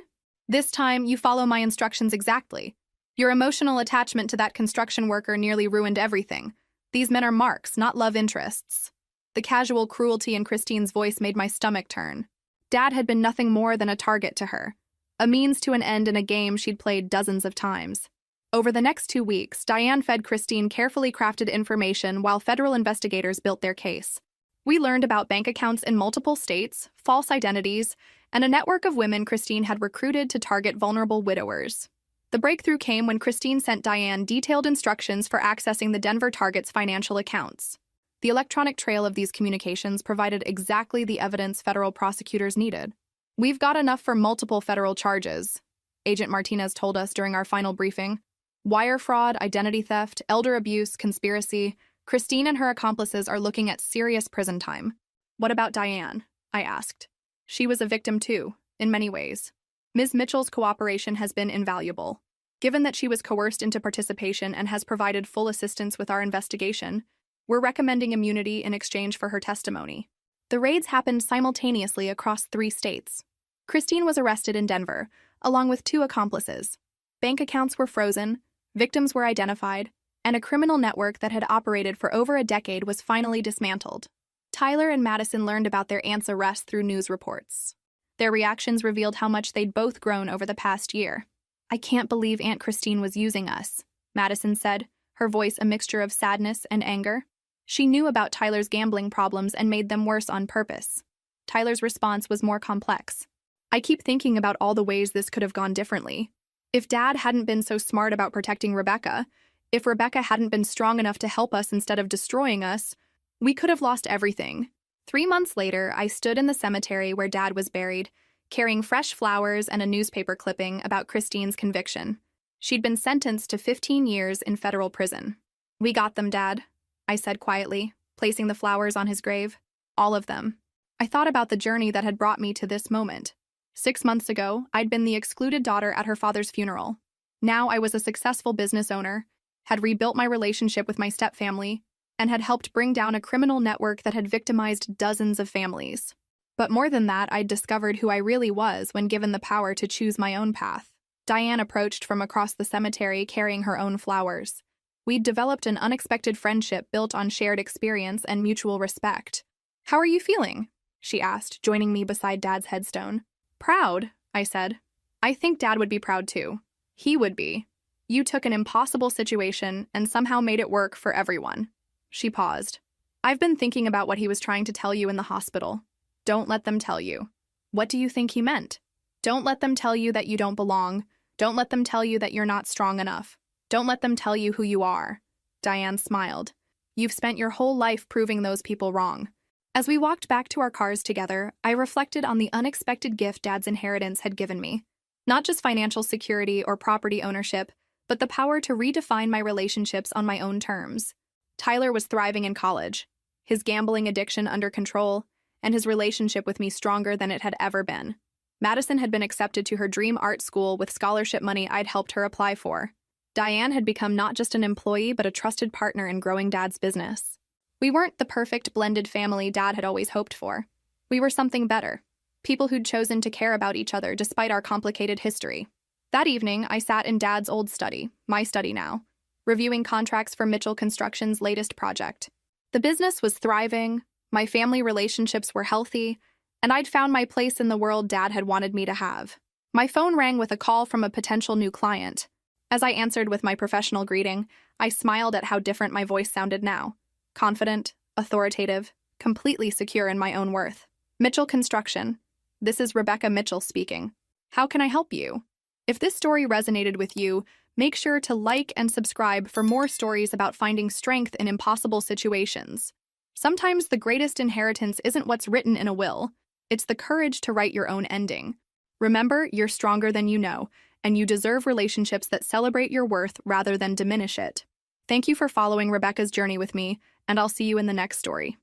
This time, you follow my instructions exactly. Your emotional attachment to that construction worker nearly ruined everything. These men are marks, not love interests. The casual cruelty in Christine's voice made my stomach turn. Dad had been nothing more than a target to her, a means to an end in a game she'd played dozens of times. Over the next 2 weeks, Diane fed Christine carefully crafted information while federal investigators built their case. We learned about bank accounts in multiple states, false identities, and a network of women Christine had recruited to target vulnerable widowers. The breakthrough came when Christine sent Diane detailed instructions for accessing the Denver target's financial accounts. The electronic trail of these communications provided exactly the evidence federal prosecutors needed. We've got enough for multiple federal charges, Agent Martinez told us during our final briefing. Wire fraud, identity theft, elder abuse, conspiracy. Christine and her accomplices are looking at serious prison time. What about Diane? I asked. She was a victim too, in many ways. Ms. Mitchell's cooperation has been invaluable. Given that she was coerced into participation and has provided full assistance with our investigation, we're recommending immunity in exchange for her testimony. The raids happened simultaneously across 3 states. Christine was arrested in Denver, along with 2 accomplices. Bank accounts were frozen, victims were identified, and a criminal network that had operated for over a decade was finally dismantled. Tyler and Madison learned about their aunt's arrest through news reports. Their reactions revealed how much they'd both grown over the past year. I can't believe Aunt Christine was using us, Madison said, her voice a mixture of sadness and anger. She knew about Tyler's gambling problems and made them worse on purpose. Tyler's response was more complex. I keep thinking about all the ways this could have gone differently. If Dad hadn't been so smart about protecting Rebecca, if Rebecca hadn't been strong enough to help us instead of destroying us, we could have lost everything. 3 months later, I stood in the cemetery where Dad was buried, carrying fresh flowers and a newspaper clipping about Christine's conviction. She'd been sentenced to 15 years in federal prison. We got them, Dad, I said quietly, placing the flowers on his grave. All of them. I thought about the journey that had brought me to this moment. 6 months ago, I'd been the excluded daughter at her father's funeral. Now I was a successful business owner, had rebuilt my relationship with my stepfamily, and had helped bring down a criminal network that had victimized dozens of families. But more than that, I'd discovered who I really was when given the power to choose my own path. Diane approached from across the cemetery carrying her own flowers. We'd developed an unexpected friendship built on shared experience and mutual respect. How are you feeling? She asked, joining me beside Dad's headstone. Proud, I said. I think Dad would be proud too. He would be. You took an impossible situation and somehow made it work for everyone. She paused. I've been thinking about what he was trying to tell you in the hospital. Don't let them tell you. What do you think he meant? Don't let them tell you that you don't belong. Don't let them tell you that you're not strong enough. Don't let them tell you who you are. Diane smiled. You've spent your whole life proving those people wrong. As we walked back to our cars together, I reflected on the unexpected gift Dad's inheritance had given me. Not just financial security or property ownership, but the power to redefine my relationships on my own terms. Tyler was thriving in college, his gambling addiction under control, and his relationship with me stronger than it had ever been. Madison had been accepted to her dream art school with scholarship money I'd helped her apply for. Diane had become not just an employee, but a trusted partner in growing Dad's business. We weren't the perfect blended family Dad had always hoped for. We were something better. People who'd chosen to care about each other despite our complicated history. That evening, I sat in Dad's old study, my study now, reviewing contracts for Mitchell Construction's latest project. The business was thriving, my family relationships were healthy, and I'd found my place in the world Dad had wanted me to have. My phone rang with a call from a potential new client. As I answered with my professional greeting, I smiled at how different my voice sounded now. Confident, authoritative, completely secure in my own worth. Mitchell Construction. This is Rebecca Mitchell speaking. How can I help you? If this story resonated with you, make sure to like and subscribe for more stories about finding strength in impossible situations. Sometimes the greatest inheritance isn't what's written in a will, it's the courage to write your own ending. Remember, you're stronger than you know, and you deserve relationships that celebrate your worth rather than diminish it. Thank you for following Rebecca's journey with me, and I'll see you in the next story.